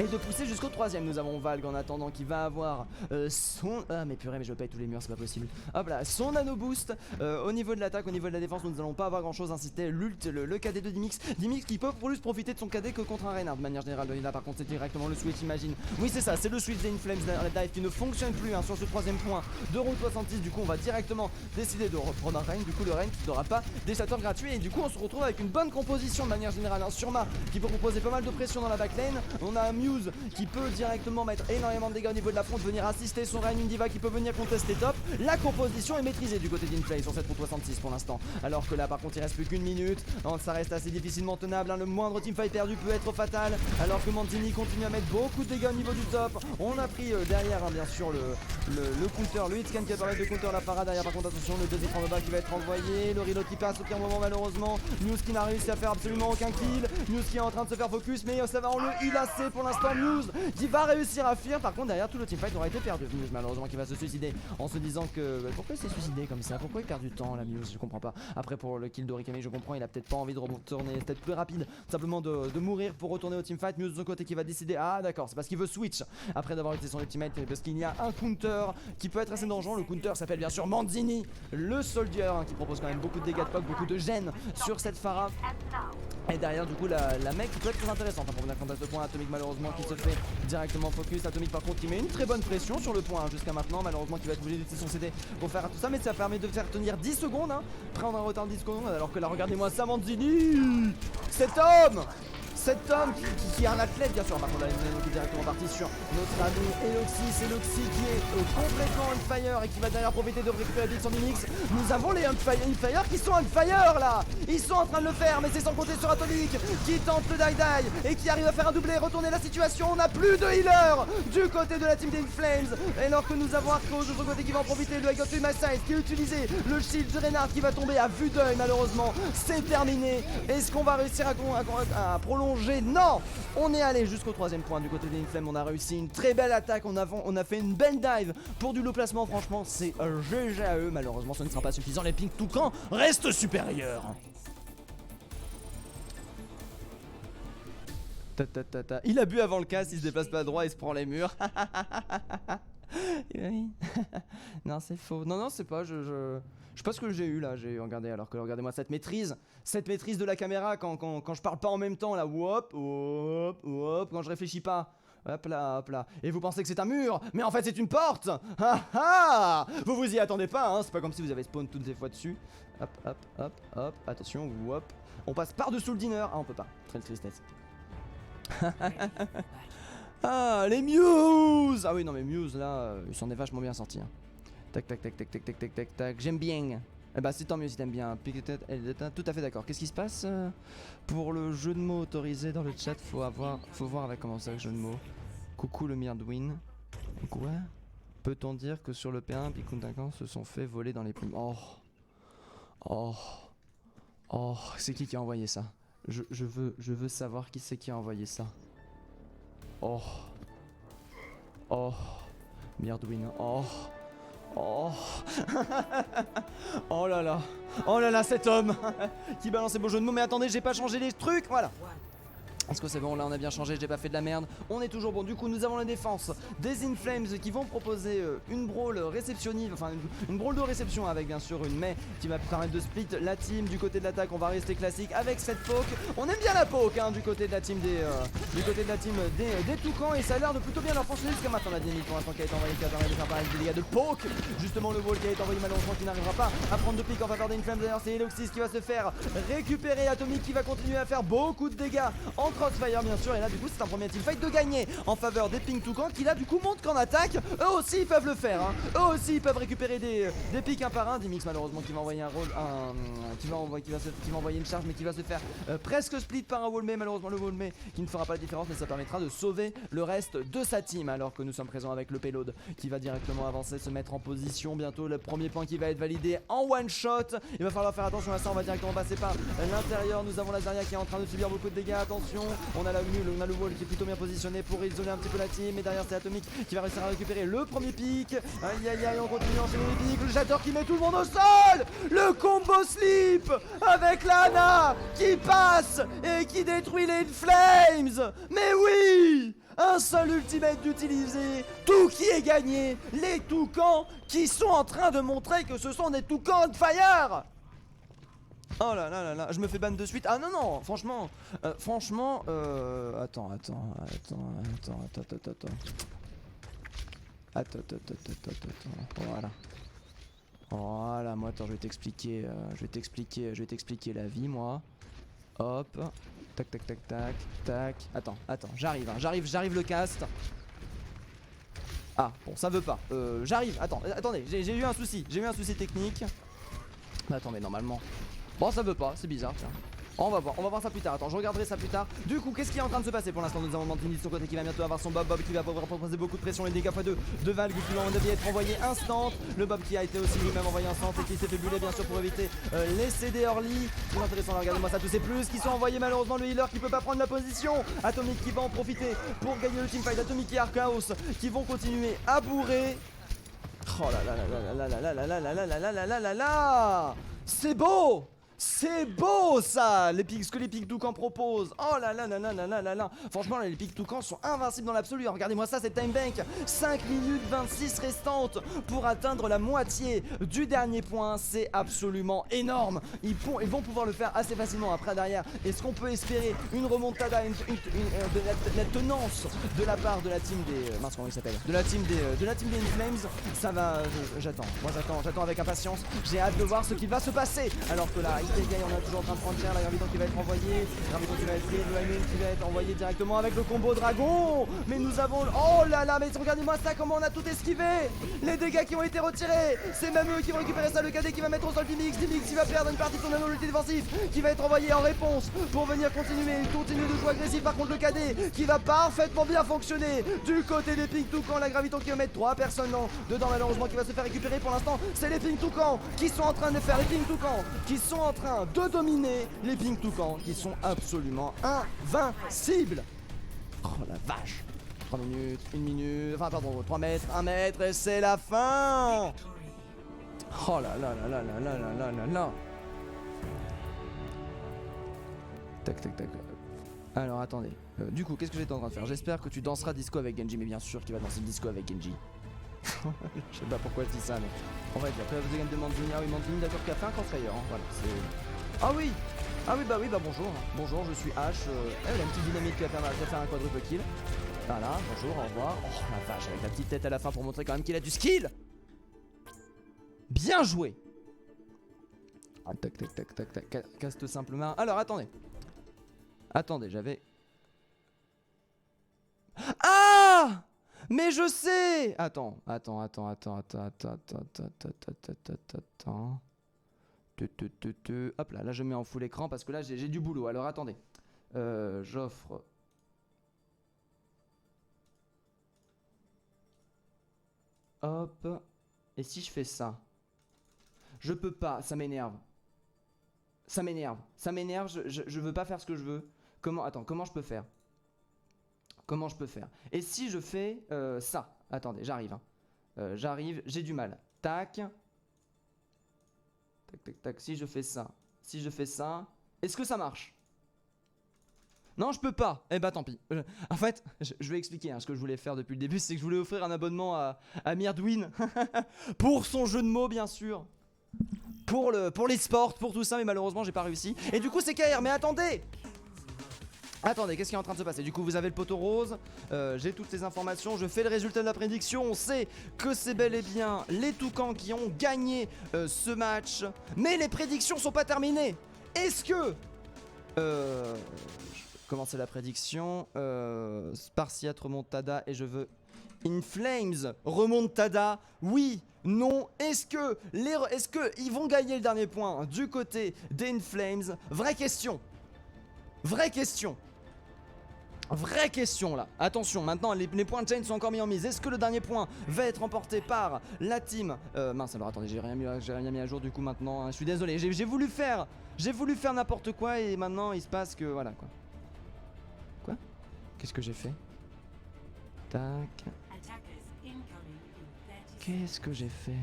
Speaker 1: et de pousser jusqu'au 3ème. Nous avons Valk en attendant qui va avoir son... Ah mais purée, mais je paye tous les murs, c'est pas possible. Hop là, son nano boost au niveau de l'attaque, au niveau de la défense, nous n'allons pas avoir grand chose. Inciter l'ult, le KD de Dimix. Dimix qui peut plus profiter de son KD que contre un Reinhardt de manière générale. Là par contre c'est directement le switch, imagine. Oui c'est ça, c'est le switch des Inflames la dive qui ne fonctionne plus sur ce 3ème point de route 66. Du coup on va directement décider de reprendre un Reign. Du coup le Reign qui n'aura pas des chatteurs gratuits. Et du coup on se retrouve avec une bonne composition de manière générale. Un Surma qui peut proposer pas mal de pression dans la backlane. On a un Muse qui peut directement mettre énormément de dégâts au niveau de la front, venir assister son Reign, une Diva qui peut venir contester top. La composition est maîtrisée du côté d'Inflame sur cette route 66 pour l'instant. Alors que là par contre il reste plus qu'une minute. Donc, ça reste assez difficilement tenable. Le moindre teamfight perdu peut être fatal. Alors que Manzini continue à mettre beaucoup de dégâts au niveau du top. On a pris derrière bien sûr le counter, le hitscan qui va permettre de counter la parade. Derrière par contre attention, le deuxième en bas qui va être envoyé. Le reload qui passe au pire moment malheureusement. News qui n'a réussi à faire absolument aucun kill. News qui est en train de se faire focus, mais ça va en le ILAC pour l'instant. News qui va réussir à fuir. Par contre derrière tout le teamfight aurait été perdu. News malheureusement qui va se suicider en se disant que pourquoi il s'est suicidé comme ça, pourquoi il perd du temps la News, je comprends pas. Après pour le kill d'Orikami je comprends, il a peut-être pas envie de retourner, c'est peut-être plus rapide simplement de mourir pour retourner au teamfight. News de son côté qui va décider, ah d'accord, c'est parce qu'il veut switch après d'avoir utilisé son ultimate, parce qu'il y a un counter qui peut être assez dangereux. Le counter s'appelle bien sûr Manzini, le soldier qui propose quand même beaucoup de dégâts de poke, beaucoup de gêne sur cette Pharah. Et derrière du coup la mec qui peut être très intéressante pour venir contre ce point. Atomic malheureusement qui se fait directement focus. Atomic par contre qui met une très bonne pression sur le point jusqu'à maintenant. Malheureusement qui va être obligé d'utiliser son CD pour faire tout ça, mais ça permet de faire tenir 10 secondes prendre un retard de 10 secondes. Alors que là regardez-moi ça, Manzini, cet homme qui est un athlète bien sûr. Par contre là il est directement parti sur notre ami Eloxy. C'est Eloxy qui est complètement on fire et qui va derrière profiter de récupérer la son Mimix. Nous avons les on fire qui sont on fire là. Ils sont en train de le faire, mais c'est sans compter sur Atomic qui tente le die et qui arrive à faire un doublé, retourner la situation. On n'a plus de healer du côté de la team des Flames. Et alors que nous avons Arcos de l'autre côté qui va en profiter. Le I got my size qui est utilisé. Le shield de Reinhardt qui va tomber à vue d'œil malheureusement. C'est terminé. Est-ce qu'on va réussir à prolonger? Non, on est allé jusqu'au 3ème point du côté des Inflames. On a réussi une très belle attaque. On a fait une belle dive pour du low placement. Franchement, c'est GG à eux. Malheureusement, ce ne sera pas suffisant. Les Pink Toucan restent supérieurs. Il a bu avant le cast, il se déplace pas droit, il se prend les murs. Non, c'est faux. Non, c'est pas. Je sais pas ce que j'ai eu là. J'ai regardé. Alors que regardez-moi cette maîtrise de la caméra quand je parle pas en même temps là. Hop, quand je réfléchis pas. Hop là. Et vous pensez que c'est un mur, mais en fait c'est une porte. Vous vous y attendez pas, c'est pas comme si vous avez spawn toutes les fois dessus. Hop. Attention, hop. On passe par-dessous le diner. Ah, on peut pas. Très tristesse. Ah, les Muse. Ah oui, non mais Muse là, il s'en est vachement bien sorti. Tac. J'aime bien. Eh bah c'est tant mieux si t'aimes bien. Tout à fait d'accord. Qu'est-ce qui se passe pour le jeu de mots autorisé dans le chat? Faut voir avec comment ça le jeu de mots. Coucou le Mirdwin. Quoi? Peut-on dire que sur le P1, Pikuntakan se sont fait voler dans les plumes? Oh, c'est qui a envoyé ça? Je veux savoir qui c'est qui a envoyé ça. Oh, Mirdwin. Oh là là, cet homme qui balance ses beaux jeux de mots. Mais attendez, j'ai pas changé les trucs, voilà. Est-ce que c'est bon? Là on a bien changé, j'ai pas fait de la merde. On est toujours bon. Du coup nous avons la défense des Inflames qui vont proposer une brawl réceptionnive, enfin une brawl de réception avec bien sûr une Mei qui va permettre de split la team. Du côté de l'attaque on va rester classique avec cette poke. On aime bien la poke du côté de la team des Toucans. Et ça a l'air de plutôt bien leur fonctionner jusqu'à maintenant. La dynamique pour l'instant qui a été envoyée, qui a permis de faire pareil des dégâts de poke. Justement le wall qui a été envoyé malheureusement qui n'arrivera pas à prendre de pique en faveur des Inflames. D'ailleurs c'est Eloxys qui va se faire récupérer. Atomic qui va continuer à faire beaucoup de dégâts en crossfire bien sûr. Et là du coup c'est un premier teamfight de gagner en faveur des Pink Toucan qui là du coup montrent qu'en attaque eux aussi ils peuvent le faire Eux aussi ils peuvent récupérer des pics un par un. Dimix malheureusement qui va envoyer un rôle qui va envoyer une charge mais qui va se faire presque split par un wallmay. Malheureusement le wallmay qui ne fera pas la différence, mais ça permettra de sauver le reste de sa team. Alors que nous sommes présents avec le payload qui va directement avancer, se mettre en position. Bientôt le premier point qui va être validé en one shot. Il va falloir faire attention à ça. On va directement passer par l'intérieur. Nous avons la Zarya qui est en train de subir beaucoup de dégâts. Attention, on a le wall qui est plutôt bien positionné pour isoler un petit peu la team. Et derrière c'est Atomic qui va réussir à récupérer le premier pick. Aïe, on continue à enchaîner les picks. Le Jator qui met tout le monde au sol. Le combo slip avec Lana qui passe et qui détruit les Flames. Mais oui, un seul ultimate d'utiliser, tout qui est gagné, les toucans qui sont en train de montrer que ce sont des toucans on fire. Oh là là là là, je me fais ban de suite. Ah non non, franchement, attends. Voilà, moi attends, je vais t'expliquer la vie moi. Hop, tac. Attends, j'arrive le cast. Ah bon, ça veut pas. J'arrive. Attendez, j'ai eu un souci technique. Mais attends, mais normalement. Bon, ça veut pas, c'est bizarre, tiens. On va voir ça plus tard. Attends, je regarderai ça plus tard. Du coup, qu'est-ce qui est en train de se passer pour l'instant? Nous avons Mantini de son côté qui va bientôt avoir son Bob qui va pouvoir proposer beaucoup de pression. Les dégâts x2 de Valgue qui vont être envoyés instant. Le Bob qui a été aussi lui-même envoyé instant et qui s'est fait buller bien sûr pour éviter les CD early. C'est intéressant, regardez-moi ça, tous ces plus qui sont envoyés. Malheureusement, le healer qui peut pas prendre la position. Atomic qui va en profiter pour gagner le teamfight. Atomic et Archaos qui vont continuer à bourrer. Oh là là là là là là là là là là là là là là là. C'est beau! C'est beau ça, ce que les pics toucans proposent. Oh là là là là là là là là. Franchement les pics toucans sont invincibles dans l'absolu. Regardez-moi ça, c'est time bank. 5 minutes 26 restantes pour atteindre la moitié du dernier point. C'est absolument énorme. Ils vont pouvoir le faire assez facilement. Après derrière, est-ce qu'on peut espérer une remontada, de la tenance de la part de la team des... mince, comment il s'appelle, de la team des Inflames. Ça va, j'attends. Moi j'attends avec impatience. J'ai hâte de voir ce qui va se passer. Alors que là, on est toujours en train de prendre cher, la Graviton qui va être envoyée, Graviton qui va être pris, le qui va être envoyé directement avec le combo dragon. Mais nous avons... Oh là là, mais regardez-moi ça, comment on a tout esquivé. Les dégâts qui ont été retirés, c'est même eux qui vont récupérer ça, le KD qui va mettre au sol Dimix qui va perdre une partie de son anneau défensif, qui va être envoyé en réponse pour venir continuer de jouer agressif. Par contre le KD qui va parfaitement bien fonctionner du côté des Pink Toucan, la Graviton qui va mettre 3 personnes dedans malheureusement, qui va se faire récupérer pour l'instant. C'est les Pink Toucan qui sont en train de faire, les Pink Toucan qui sont en train de dominer, les Pink Toucan qui sont absolument invincibles. Oh la vache. 3 minutes, 1 minute, enfin pardon, 3 mètres, 1 mètre et c'est la fin. Oh là là là là là là là là là là. Tac. Alors attendez, du coup qu'est-ce que j'étais en train de faire? J'espère que tu danseras disco avec Genji, mais bien sûr qu'il va danser le disco avec Genji. Je sais pas pourquoi je dis ça, mais on va dire. Après la deuxième de Mandini, ah oui, Mandini d'accord qui a fait un crossfire, hein. Voilà, c'est... Ah oui, bah bonjour, je suis H, elle a une petite dynamique qui va faire un quadruple kill. Voilà, bonjour, au revoir. Oh la vache, avec la petite tête à la fin pour montrer quand même qu'il a du skill. Bien joué. Ah, tac, caste simplement. Alors attendez, j'avais... Ah! Mais je sais! Attends. Hop là je mets en full écran parce que là j'ai du boulot. Alors attendez. J'offre. Hop. Et si je fais ça? Je peux pas, ça m'énerve. Je veux pas faire ce que je veux. Comment je peux faire? Et si je fais ça? Attendez, j'arrive. J'arrive, j'ai du mal. Tac. Si je fais ça. Est-ce que ça marche? Non, je peux pas. Eh bah tant pis. En fait, je vais expliquer ce que je voulais faire depuis le début. C'est que je voulais offrir un abonnement à Myrdwin. Pour son jeu de mots, bien sûr. Pour les sports, pour tout ça. Mais malheureusement, j'ai pas réussi. Et du coup, c'est KR. Mais attendez, qu'est-ce qui est en train de se passer? Du coup vous avez le poteau rose, j'ai toutes ces informations, je fais le résultat de la prédiction. On sait que c'est bel et bien les Toucans qui ont gagné ce match. Mais les prédictions sont pas terminées. Est-ce que... commencer la prédiction. Spartiate remontada et je veux... Inflames remontada, oui, non. Est-ce que ils vont gagner le dernier point du côté des Inflames? Vraie question là. Attention, maintenant les points de chain sont encore mis en mise. Est-ce que le dernier point va être remporté par la team mince, alors attendez, j'ai rien mis à jour du coup maintenant, hein. Je suis désolé, j'ai voulu faire n'importe quoi et maintenant il se passe que voilà quoi. Quoi? Qu'est-ce que j'ai fait? Tac. Qu'est-ce que j'ai fait?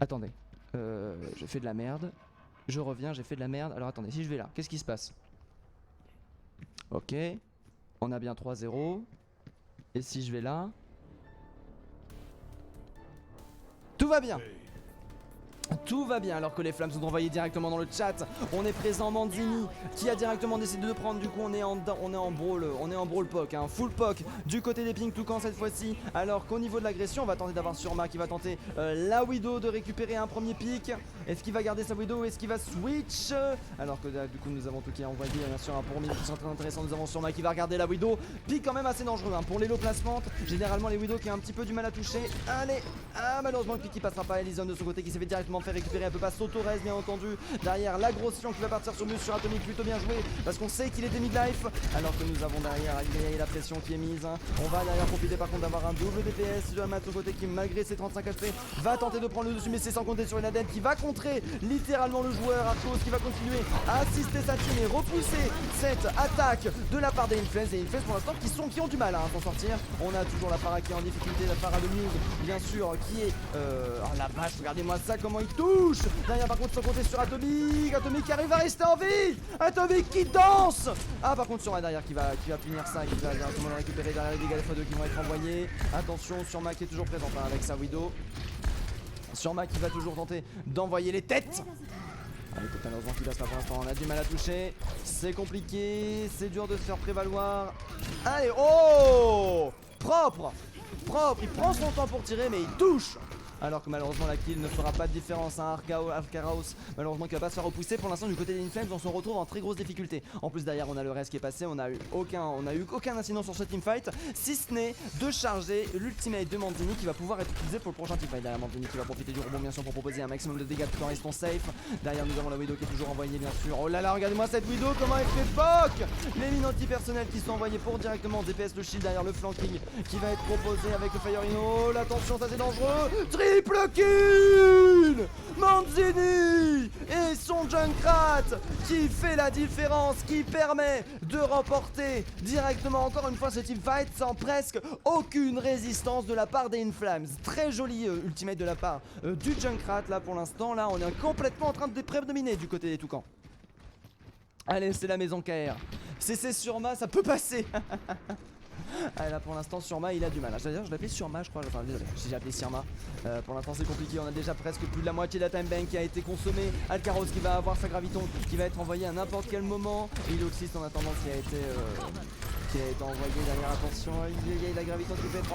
Speaker 1: Attendez, j'ai fait de la merde. Je reviens, j'ai fait de la merde. Alors attendez, si je vais là, qu'est-ce qui se passe? Ok. On a bien 3-0. Et si je vais là... Tout va bien. Tout va bien alors que les flammes sont envoyées directement dans le chat. On est présent Manzini qui a directement décidé de prendre. Du coup on est en brawl poke, hein, full poke du côté des Pink Toucan cette fois-ci. Alors qu'au niveau de l'agression on va tenter d'avoir Surma qui va tenter la Widow de récupérer un premier pick. Est-ce qu'il va garder sa Widow ou est-ce qu'il va switch? Alors que du coup nous avons tout qui a envoyé bien sûr un premier qui sont très intéressant. Nous avons Surma qui va regarder la Widow. Pick quand même assez dangereux hein, pour les low placements. Généralement les Widow qui ont un petit peu du mal à toucher. Allez, malheureusement le pick qui passera pas. Elison de son côté qui s'est fait directement fait récupérer un peu pas Sotorez bien entendu. Derrière la grosse Sion qui va partir sur Mus sur Atomic, plutôt bien joué parce qu'on sait qu'il était mid-life. Alors que nous avons derrière la pression qui est mise. On va derrière profiter par contre d'avoir un double DPS de Hamat de son côté qui malgré ses 35 HP va tenter de prendre le dessus mais c'est sans compter sur une Aden qui va contrer littéralement le joueur Arcos qui va continuer à assister sa team et repousser cette attaque de la part des Inflames. Et Inflames pour l'instant qui ont du mal à s'en sortir. On a toujours la para qui est en difficulté, la para de Muse bien sûr qui est oh la vache, regardez-moi ça comment il touche. Derrière par contre sans compter sur Atomic. Atomic qui arrive à rester en vie. Atomic qui danse. Ah par contre Surma derrière qui va finir ça, qui va directement le récupérer derrière les dégâts des x2 qui vont être envoyés. Attention Surma qui est toujours présente hein, avec sa Widow. Surma qui va toujours tenter d'envoyer les têtes. Écoute, malheureusement qu'il passe pas pour l'instant, on a du mal à toucher. C'est compliqué, c'est dur de se faire prévaloir. Allez, oh propre. Il prend son temps pour tirer mais il touche. Alors que malheureusement la kill ne fera pas de différence à Arcaraos, malheureusement qui va pas se faire repousser. Pour l'instant du côté des Inflames on se retrouve en très grosse difficulté. En plus derrière on a le reste qui est passé, on a eu aucun incident sur ce teamfight, si ce n'est de charger l'ultimate de Manzini qui va pouvoir être utilisé pour le prochain teamfight. Derrière Manzini qui va profiter du rebond bien sûr pour proposer un maximum de dégâts tout en restant safe. Derrière nous avons la Widow qui est toujours envoyée bien sûr. Oh là là, regardez-moi cette Widow comment elle fait poke. Les mines anti-personnelles qui sont envoyées pour directement DPS le shield derrière le flanking qui va être proposé avec le Fire In. Attention ça c'est dangereux. Triple kill Manzini et son Junkrat qui fait la différence, qui permet de remporter directement encore une fois ce teamfight sans presque aucune résistance de la part des Inflames. Très joli ultimate de la part du Junkrat là pour l'instant. Là on est complètement en train de prédominer du côté des Toucans. Allez c'est la maison KR. CC Surma ça peut passer. Ah, là pour l'instant Surma il a du mal. D'ailleurs je l'appelais Surma je crois, enfin désolé si j'ai appelé Surma. Pour l'instant c'est compliqué, on a déjà presque plus de la moitié de la time bank qui a été consommée. Alcaros qui va avoir sa graviton qui va être envoyé à n'importe quel moment. Et Iloxis en attendant qui a été envoyé derrière, attention, il y a la graviton qui peut être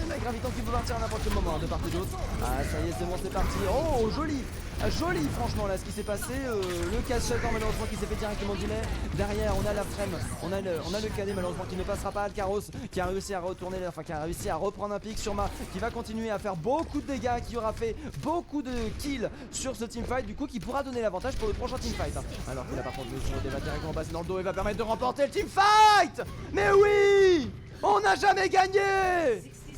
Speaker 1: la graviton qui peut partir à n'importe quel moment de part et d'autre. Ah ça y est c'est bon c'est parti. Oh joli. Joli franchement là ce qui s'est passé. Le casse shutter malheureusement qui s'est fait directement delay. Derrière on a la frame, on a le cadet malheureusement qui ne passera pas. Alcaros qui a réussi à retourner, enfin qui a réussi à reprendre un pic. Surma qui va continuer à faire beaucoup de dégâts, qui aura fait beaucoup de kills sur ce teamfight, du coup qui pourra donner l'avantage pour le prochain teamfight. Alors que là par contre le va directement passer dans le dos et va permettre de remporter le teamfight. Mais oui, on n'a jamais gagné.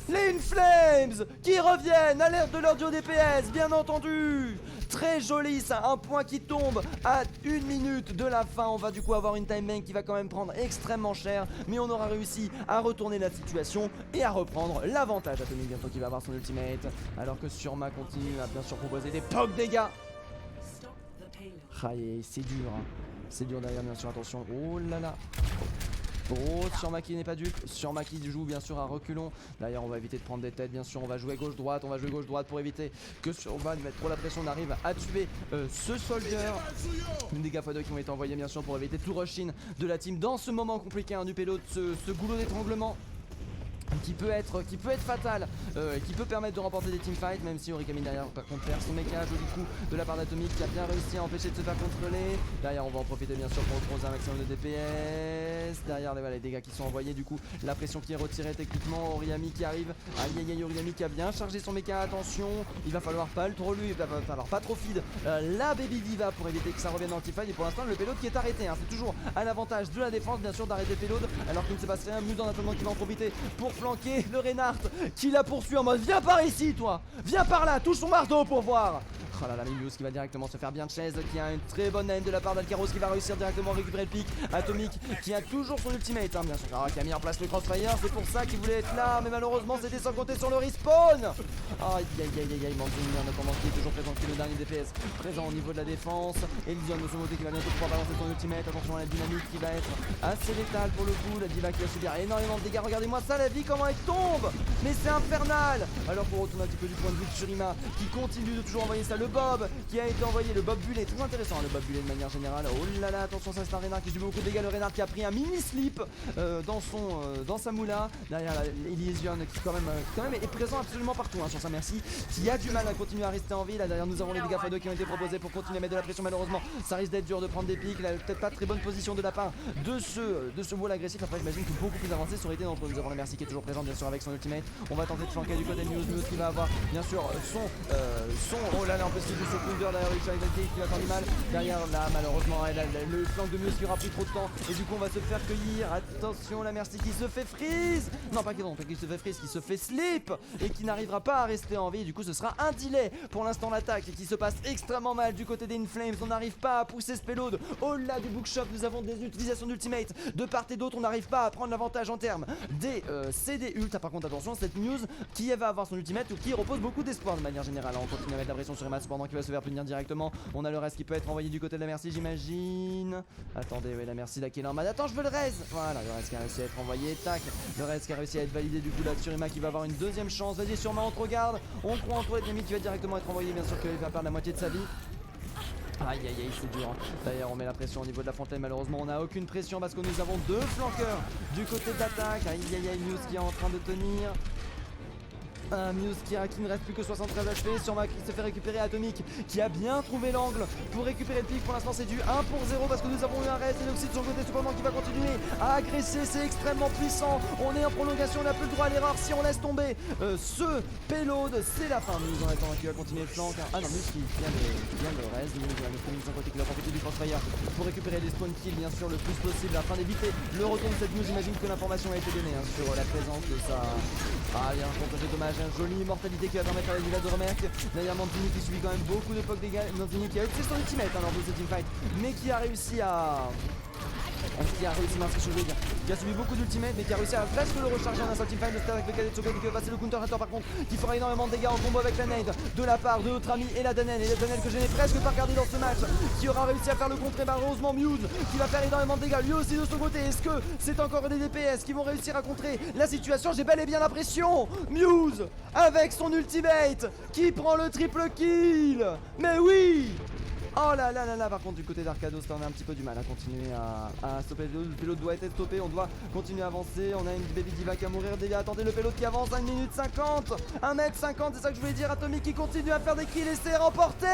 Speaker 1: Les Inflames qui reviennent à l'ère de leur duo DPS bien entendu. Très joli ça, un point qui tombe à 1 minute de la fin. On va du coup avoir une time bank qui va quand même prendre extrêmement cher, mais on aura réussi à retourner la situation et à reprendre l'avantage. Atomic bientôt qui va avoir son ultimate, alors que Surma continue à bien sûr proposer des pocs dégâts. Aïe, c'est dur hein. C'est dur derrière bien sûr, attention. Oh là là. Oh, Surma qui n'est pas dupe, Surma qui joue bien sûr à reculons. D'ailleurs on va éviter de prendre des têtes bien sûr, on va jouer gauche-droite, pour éviter que Surma ne mette trop la pression, on arrive à tuer ce soldier. Une dégâts x2 qui ont été envoyés bien sûr pour éviter tout rush-in de la team dans ce moment compliqué hein, du pélo, ce goulot d'étranglement. Qui peut être fatal, qui peut permettre de remporter des teamfights, même si Origami derrière par contre perd son méca, joli coup de la part d'Atomic qui a bien réussi à empêcher de se faire contrôler. Derrière on va en profiter bien sûr pour proposer un maximum de DPS. Derrière les dégâts qui sont envoyés, du coup la pression qui est retirée techniquement. Origami qui arrive, aïe aïe Origami qui a bien chargé son méca, attention, il va falloir pas trop lui, il va falloir pas trop feed la Baby Diva pour éviter que ça revienne dans le teamfight. Et pour l'instant le payload qui est arrêté, hein. C'est toujours à l'avantage de la défense bien sûr d'arrêter le payload alors qu'il ne se passe rien. Muse en attendant qui va en profiter pour flanquer le Reinhardt qui la poursuit en mode viens par ici toi, viens par là, touche son marteau pour voir. Oh là là, Muse qui va directement se faire bien chaise, qui a une très bonne aim de la part d'Alcaros qui va réussir directement à récupérer le pic. Atomic qui a toujours son ultimate, hein, bien sûr, qui a mis en place le crossfire, c'est pour ça qu'il voulait être là, mais malheureusement c'était sans compter sur le respawn. Aïe aïe aïe aïe aïe, Manzini en attendant qui est toujours présent, qui est le dernier DPS présent au niveau de la défense. Elysion de son côté qui va bientôt pouvoir balancer son ultimate, attention à la dynamique qui va être assez létale pour le coup, la diva qui va subir énormément de dégâts, regardez-moi ça, la vie comment elle tombe, mais c'est infernal. Alors pour retourner un petit peu du point de vue de Shurima qui continue de toujours envoyer ça, le Bob qui a été envoyé, le Bob Bullet, très intéressant le Bob Bullet de manière générale. Oh là là, attention, ça c'est un Renard qui subit beaucoup de dégâts, le Renard qui a pris un mini slip dans sa moula. Derrière Elysion qui quand même est présent absolument partout, hein, sur sa merci, qui a du mal à continuer à rester en vie. Là derrière nous avons les dégâts x2 qui ont été proposés pour continuer à mettre de la pression, malheureusement ça risque d'être dur de prendre des pics, là peut-être pas très bonne position de la part de ce wall agressif. Après j'imagine que beaucoup plus avancé ça aurait été d'entre eux. Nous avons la merci qui est toujours présente bien sûr avec son ultimate, on va tenter de flanquer du côté de Muse qui va avoir bien sûr son oh là là, en plus il joue sur Thunder derrière le qui va faire du mal. Derrière là malheureusement le flanc de Muse qui aura pris trop de temps et du coup on va se faire cueillir. Attention, la merci qui se fait freeze, non pas qui se fait freeze, qui se fait slip et qui n'arrivera pas à rester en vie. Du coup ce sera un delay pour l'instant, l'attaque qui se passe extrêmement mal du côté des Inflames. On n'arrive pas à pousser ce payload au-delà du bookshop, nous avons des utilisations d'ultimate de part et d'autre, on n'arrive pas à prendre l'avantage en termes des CD ult. Par contre attention, cette news qui va avoir son ultimate ou qui repose beaucoup d'espoir de manière générale. On continue à mettre la pression sur Emma cependant qui va se faire punir directement. On a le reste qui peut être envoyé du côté de la merci, j'imagine. Attendez, oui, la merci là qui est en mode attends, je veux le reste. Voilà, le reste qui a réussi à être envoyé, tac. Le reste qui a réussi à être validé du coup là sur Emma qui va avoir une deuxième chance. Vas-y, sûrement on te regarde. On croit en toi, l'ennemi qui va directement être envoyé, bien sûr qu'il va perdre la moitié de sa vie. Aïe aïe aïe, c'est dur, hein. D'ailleurs on met la pression au niveau de la fontaine, malheureusement on n'a aucune pression parce que nous avons deux flanqueurs du côté de l'attaque. Aïe aïe aïe, Muse qui est en train de tenir. Muse qui ne reste plus que 73 HP. Sur Mac qui se fait récupérer. Atomic qui a bien trouvé l'angle pour récupérer le pic. Pour l'instant c'est du 1 pour 0 parce que nous avons eu un reste. Et l'Oxy de son côté cependant qui va continuer à agresser. C'est extrêmement puissant. On est en prolongation, on n'a plus le droit à l'erreur. Si on laisse tomber ce payload, c'est la fin. Muse en attendant qui va continuer le flanc. Ah non, Muse qui vient le reste. Muse de son côté qui va profiter du crossfire pour récupérer les spawn kills bien sûr le plus possible afin d'éviter le retour de cette news. J'imagine que l'information a été donnée, hein, sur la présence de sa... Ah, il y a un contre de dommage, une jolie immortalité qui va permettre à la diva de remarquer. Derrière Manzini qui subit quand même beaucoup de pocs dégâts. Manzini qui a utilisé son ultimate lors de cette teamfight, mais qui a réussi à... qui a subi beaucoup d'ultimate mais qui a réussi à presque le recharger en un seul teamfight. Le star avec le cadet de Soka qui va passer le counter hatter par contre qui fera énormément de dégâts en combo avec la nade de la part de notre ami et la Danelle que je n'ai presque pas regardé dans ce match, qui aura réussi à faire le contre. Et malheureusement Muse qui va faire énormément de dégâts lui aussi de son côté. Est-ce que c'est encore des DPS qui vont réussir à contrer la situation? J'ai bel et bien l'impression. Muse avec son ultimate qui prend le triple kill. Mais oui. Oh là là là là, par contre du côté d'Arcados on a un petit peu du mal à continuer à stopper le payload. Le payload doit être stoppé, on doit continuer à avancer. On a une baby diva qui va mourir déjà. Attendez, le payload qui avance, 1 minute 50, 1m50, c'est ça que je voulais dire. Atomic qui continue à faire des kills et c'est remporté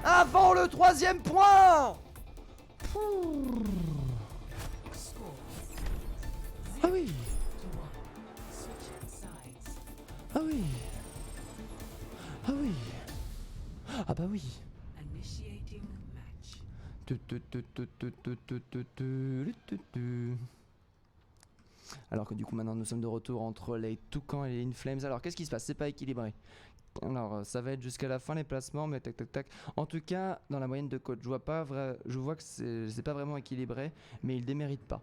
Speaker 1: avant le 3ème point. Ah oui. Ah oui. Ah oui. Ah bah oui. Alors que du coup maintenant nous sommes de retour entre les Toucans et les Inflames. Alors qu'est-ce qui se passe? C'est pas équilibré. Alors ça va être jusqu'à la fin les placements, mais tac tac tac. En tout cas dans la moyenne de code je vois que c'est pas vraiment équilibré, mais il démérite pas.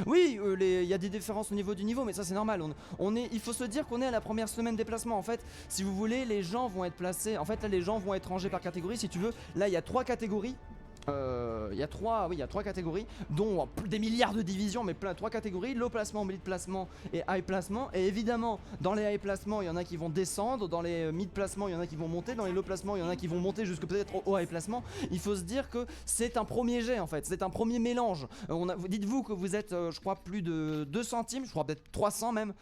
Speaker 1: Oui, il y a des différences au niveau du niveau, mais ça c'est normal. Il faut se dire qu'on est à la première semaine des placements. En fait, si vous voulez, les gens vont être placés. En fait, là, les gens vont être rangés par catégorie. Si tu veux, là, il y a 3 catégories. Il y a trois catégories, dont des milliards de divisions, mais plein 3 catégories: low placement, mid placement et high placement. Et évidemment, dans les high placements, il y en a qui vont descendre, dans les mid placements, il y en a qui vont monter, dans les low placements, il y en a qui vont monter jusque peut-être au high placement. Il faut se dire que c'est un premier jet en fait, c'est un premier mélange. Dites-vous que vous êtes, je crois, plus de 200 teams, je crois peut-être 300 même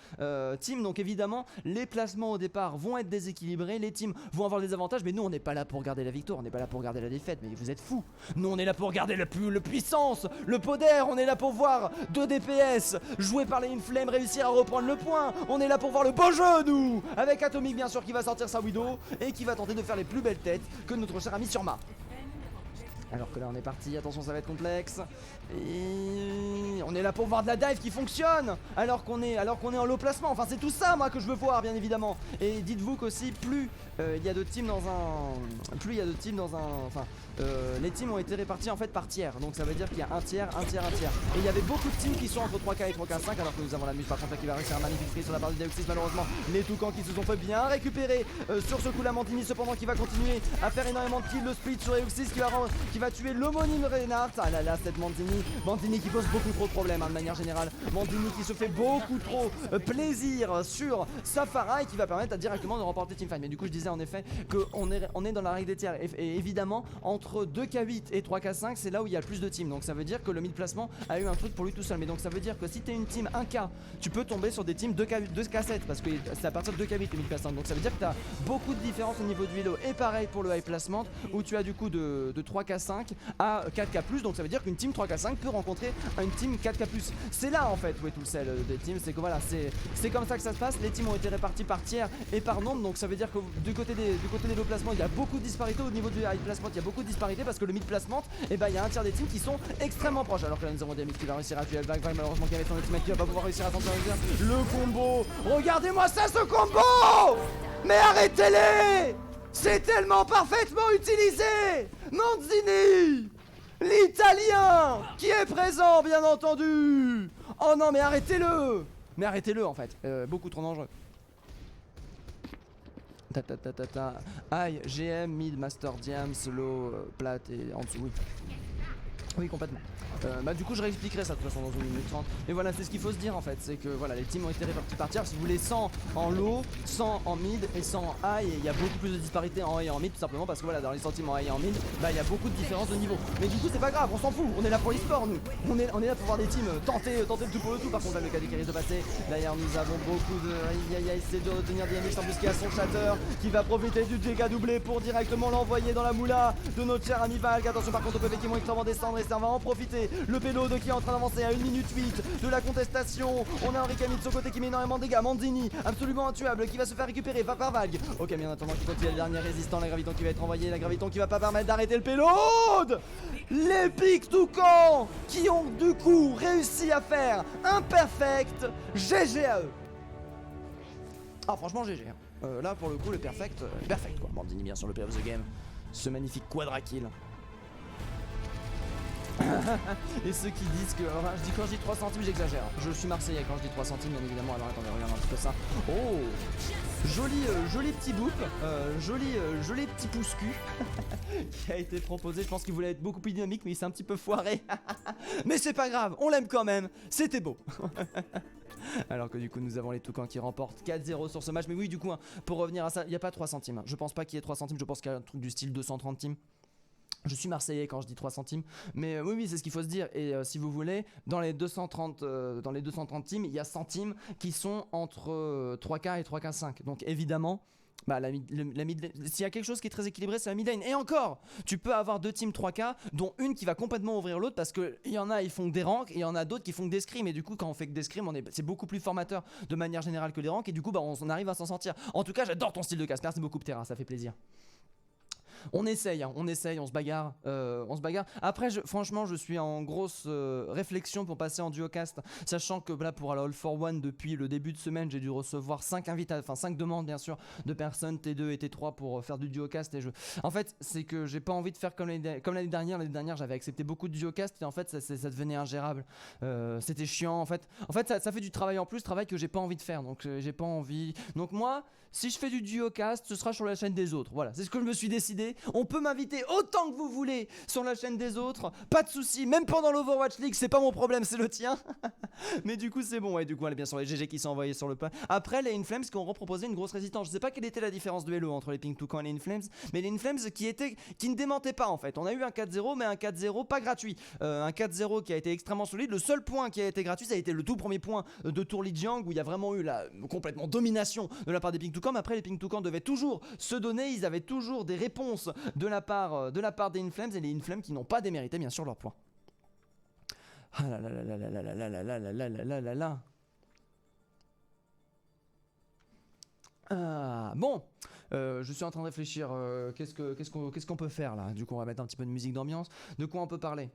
Speaker 1: teams. Donc évidemment, les placements au départ vont être déséquilibrés, les teams vont avoir des avantages, mais nous on n'est pas là pour garder la victoire, on n'est pas là pour garder la défaite, mais vous êtes fous. Nous on est là pour garder le puissance, le poder, on est là pour voir 2 DPS joués par les Inflames réussir à reprendre le point. On est là pour voir le beau jeu nous, avec Atomic bien sûr qui va sortir sa Widow et qui va tenter de faire les plus belles têtes que notre cher ami Surma. Alors que là on est parti, attention ça va être complexe. Et on est là pour voir de la dive qui fonctionne. Alors qu'on est en low placement. Enfin c'est tout ça moi que je veux voir bien évidemment. Et dites-vous qu'aussi plus il y a de teams dans un. Plus il y a de teams dans un. Enfin les teams ont été répartis en fait par tiers. Donc ça veut dire qu'il y a un tiers, un tiers, un tiers. Et il y avait beaucoup de teams qui sont entre 3K et 3K5. Alors que nous avons la muse par contre qui va réussir un magnifique free sur la part du Deoxys. Malheureusement les Toucans qui se sont fait bien récupérer sur ce coup la Mantini cependant qui va continuer à faire énormément de kills. Le split sur Deoxys qui va tuer l'homonyme Reinhardt. Ah là là cette Mantini qui pose beaucoup trop de problèmes de manière générale. Mantini qui se fait beaucoup trop plaisir sur Safara et qui va permettre directement de remporter teamfight. Mais du coup je disais en effet qu'on est dans la règle des tiers et évidemment entre 2K8 et 3K5 c'est là où il y a le plus de teams. Donc ça veut dire que le mid placement a eu un truc pour lui tout seul. Mais donc ça veut dire que si t'es une team 1K tu peux tomber sur des teams 2K7 parce que c'est à partir de 2K8 le mid placement. Donc ça veut dire que t'as beaucoup de différences au niveau du elo. Et pareil pour le high placement où tu as du coup de 3K5 à 4K+. Donc ça veut dire qu'une team 3K5 peut rencontrer une team 4K+. C'est là en fait où est tout le sel des teams. C'est que voilà, c'est comme ça que ça se passe. Les teams ont été répartis par tiers et par nombre. Donc ça veut dire que du côté des low placements il y a beaucoup de disparités. Au niveau du high placement il y a beaucoup de disparités parce que le mid placement et bah il y a un tiers des teams qui sont extrêmement proches. Alors que là nous avons Demi qui va réussir à tuer Vague malheureusement qui avait son ultimate qui va pas pouvoir réussir à s'en sortir. Le combo, regardez-moi ça ce combo. Mais arrêtez-les. C'est tellement parfaitement utilisé. Manzini, l'italien qui est présent bien entendu. Oh non mais arrêtez-le. Mais arrêtez-le en fait, beaucoup trop dangereux. Aïe, GM, mid, master, diam, solo, plate et en dessous, oui. Oui complètement. Bah du coup je réexpliquerai ça de toute façon dans 1 minute 30. Mais voilà c'est ce qu'il faut se dire en fait. C'est que voilà les teams ont été répartis par tiers. Si vous voulez 100 en low, 100 en mid et 100 en high. Et il y a beaucoup plus de disparité en high et en mid tout simplement parce que voilà dans les centimes en high et en mid bah il y a beaucoup de différences de niveau. Mais du coup c'est pas grave, on s'en fout, on est là pour l'e-sport nous. On est là pour voir des teams tenter le tout pour le tout. Par contre là le KD qui risque de passer. D'ailleurs nous avons beaucoup de. Aïe c'est dur de tenir DMX en plus qu'il y a son shatter qui va profiter du dégât doublé pour directement l'envoyer dans la moula de notre cher ami Valk. Attention par contre au PV qui vont extrêmement descendre et ça va en profiter. Le pélo de qui est en train d'avancer à 1 minute 8 de la contestation. On a un Rikami de son côté qui met énormément de dégâts. Manzini, absolument intuable, qui va se faire récupérer par Valk. Ok, mais en attendant qu'il continue le dernier résistant, la graviton qui va être envoyée, la graviton qui va pas permettre d'arrêter le payload. Les pics Toucan qui ont du coup réussi à faire un perfect. GG à eux. Ah franchement GG. Là pour le coup le perfect quoi. Manzini bien sur le play of the game. Ce magnifique quadra kill. Et ceux qui disent que. Enfin, quand je dis 3 centimes, j'exagère. Je suis Marseillais quand je dis 3 centimes, bien évidemment. Alors attendez, regarde un petit peu ça. Oh, joli petit boop, joli petit pouce-cul qui a été proposé. Je pense qu'il voulait être beaucoup plus dynamique, mais il s'est un petit peu foiré. Mais c'est pas grave, on l'aime quand même. C'était beau. Alors que du coup nous avons les Toucans qui remportent 4-0 sur ce match. Mais oui du coup hein, pour revenir à ça, il n'y a pas 3 centimes. Je pense pas qu'il y ait 3 centimes, je pense qu'il y a un truc du style 230 teams. Je suis Marseillais quand je dis 3 centimes, mais oui c'est ce qu'il faut se dire. Et si vous voulez, dans les 230 teams, il y a 100 teams qui sont entre 3K et 3K5. Donc évidemment, bah, s'il y a quelque chose qui est très équilibré, c'est la mid lane. Et encore, tu peux avoir 2 teams 3K, dont une qui va complètement ouvrir l'autre parce qu'il y en a ils font que des ranks et il y en a d'autres qui font que des scrims. Et du coup quand on fait que des scrims, c'est beaucoup plus formateur de manière générale que les ranks. Et du coup bah, on arrive à s'en sortir. En tout cas j'adore ton style de Casper, c'est beaucoup Terra, ça fait plaisir. On essaye, on se bagarre, Après, franchement, je suis en grosse réflexion pour passer en duocast, sachant que là, pour All for One, depuis le début de semaine, j'ai dû recevoir 5 demandes bien sûr de personnes T2 et T3 pour faire du duocast. Et en fait, c'est que j'ai pas envie de faire comme l'année dernière. L'année dernière, j'avais accepté beaucoup de duocast et en fait, ça devenait ingérable. C'était chiant. En fait, ça fait du travail en plus, travail que j'ai pas envie de faire. Donc, j'ai pas envie. Donc moi, si je fais du duocast, ce sera sur la chaîne des autres. Voilà, c'est ce que je me suis décidé. On peut m'inviter autant que vous voulez sur la chaîne des autres, pas de soucis, même pendant l'Overwatch League, c'est pas mon problème, c'est le tien. Mais du coup c'est bon, ouais, du coup allez bien sûr les GG qui sont envoyés sur le plan. Après les Inflames qui ont reproposé une grosse résistance. Je sais pas quelle était la différence de Elo entre les Pink Toucan et les Inflames, mais les Inflames qui ne démentaient pas en fait. On a eu un 4-0 mais un 4-0 pas gratuit. Un 4-0 qui a été extrêmement solide. Le seul point qui a été gratuit ça a été le tout premier point de Tour Lijiang où il y a vraiment eu la complètement domination de la part des Pink Toucan. Mais après les Pink Toucan devaient toujours se donner, ils avaient toujours des réponses de la part des Inflames et les Inflames qui n'ont pas démérité bien sûr leurs points. Ah là là là là là là là là là là là là là là. Bon, je suis en train de réfléchir. Qu'est-ce qu'on peut faire là? Du coup, on va mettre un petit peu de musique d'ambiance. De quoi on peut parler?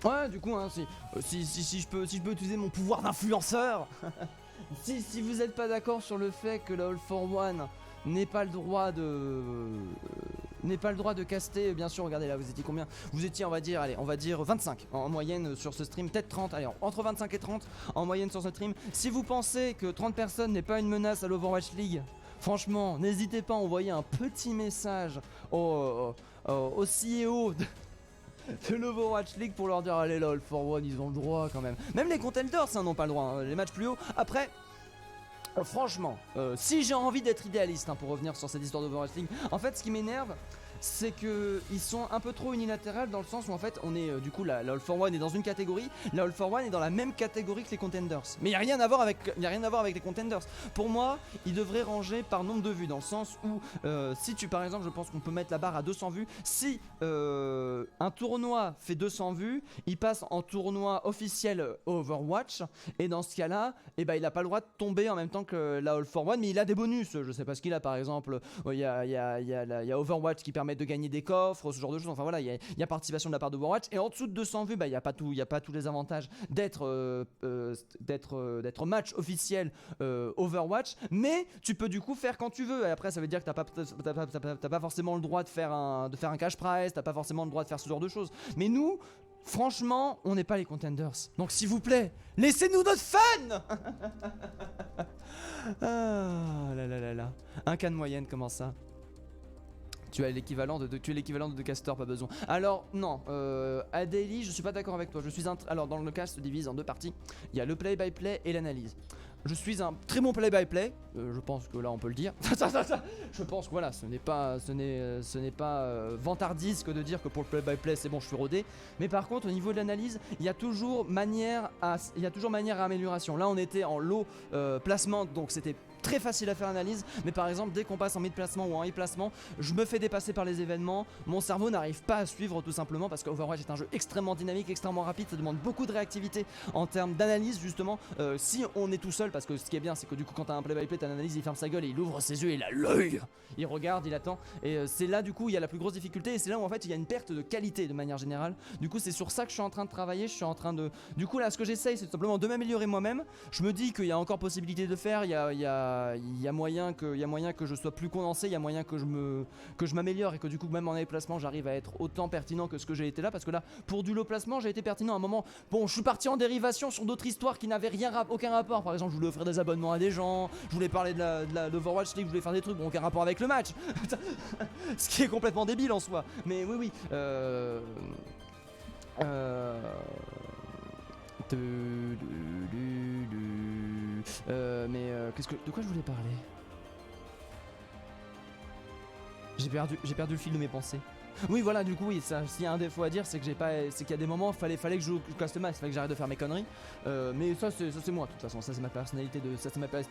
Speaker 1: Ouais, du coup, hein, si je peux utiliser mon pouvoir d'influenceur. Si vous êtes pas d'accord sur le fait que la All for One n'ait pas le droit de caster, bien sûr, regardez là, vous étiez combien? Vous étiez, on va dire 25 en moyenne sur ce stream, peut-être 30, allez, entre 25 et 30 en moyenne sur ce stream. Si vous pensez que 30 personnes n'est pas une menace à l'Overwatch League, franchement, n'hésitez pas à envoyer un petit message au CEO de l'Overwatch League pour leur dire allez là, All for One, ils ont le droit quand même. Même les contenders n'ont pas le droit, hein, les matchs plus hauts. Après, franchement, si j'ai envie d'être idéaliste, hein, pour revenir sur cette histoire d'Overwatch League, en fait ce qui m'énerve, c'est que ils sont un peu trop unilatérales dans le sens où en fait on est du coup la All for One est dans une catégorie, la All for One est dans la même catégorie que les contenders. Mais il n'y a rien à voir avec les contenders. Pour moi, ils devraient ranger par nombre de vues dans le sens où si tu par exemple, je pense qu'on peut mettre la barre à 200 vues. Si un tournoi fait 200 vues, il passe en tournoi officiel Overwatch et dans ce cas-là, il n'a pas le droit de tomber en même temps que la All for One, mais il a des bonus. Je sais pas ce qu'il a par exemple. Il y a Overwatch qui permet de gagner des coffres, ce genre de choses. Enfin voilà, il y a participation de la part d'Overwatch. Et en dessous de 200 vues, il n'y a pas tous les avantages d'être match officiel Overwatch. Mais tu peux du coup faire quand tu veux. Et après, ça veut dire que t'as pas forcément le droit de faire un cash prize, t'as pas forcément le droit de faire ce genre de choses. Mais nous, franchement, on n'est pas les contenders. Donc s'il vous plaît, laissez-nous notre fun. Ah là là là là. Un cas de moyenne, comment ça? Tu es l'équivalent de caster, pas besoin. Alors non, à Daily, je suis pas d'accord avec toi. Alors dans le cast se divise en deux parties. Il y a le play-by-play et l'analyse. Je suis un très bon play-by-play. Je pense que là on peut le dire. Je pense que voilà, ce n'est pas vantardisque de dire que pour le play-by-play c'est bon, je suis rodé. Mais par contre au niveau de l'analyse, il y a toujours manière à amélioration. Là on était en low placement, donc c'était très facile à faire l'analyse, mais par exemple dès qu'on passe en mid placement ou en high placement, je me fais dépasser par les événements, mon cerveau n'arrive pas à suivre tout simplement parce que Overwatch est un jeu extrêmement dynamique, extrêmement rapide, ça demande beaucoup de réactivité en termes d'analyse justement. Si on est tout seul, parce que ce qui est bien c'est que du coup quand t'as un play-by-play, t'as l'analyse, il ferme sa gueule et il ouvre ses yeux, il a l'œil, il regarde, il attend, et c'est là du coup il y a la plus grosse difficulté et c'est là où en fait il y a une perte de qualité de manière générale. Du coup c'est sur ça que je suis en train de travailler, du coup là ce que j'essaye c'est tout simplement de m'améliorer moi-même. Je me dis qu'il y a encore possibilité de faire, il y a moyen que je sois plus condensé, il y a moyen que je m'améliore et que du coup même en high placement j'arrive à être autant pertinent que ce que j'ai été là, parce que là pour du low placement j'ai été pertinent à un moment. Bon, je suis parti en dérivation sur d'autres histoires qui n'avaient aucun rapport. Par exemple je voulais offrir des abonnements à des gens, je voulais parler de l'Overwatch League, je voulais faire des trucs, bon, aucun rapport avec le match. Ce qui est complètement débile en soi. Mais oui de quoi je voulais parler? J'ai perdu le fil de mes pensées. Oui voilà, du coup oui, s'il y a un défaut à dire c'est qu'il y a des moments fallait que je casse le max, fallait que j'arrête de faire mes conneries. Mais ça c'est moi de toute façon, ça c'est ma personnalité de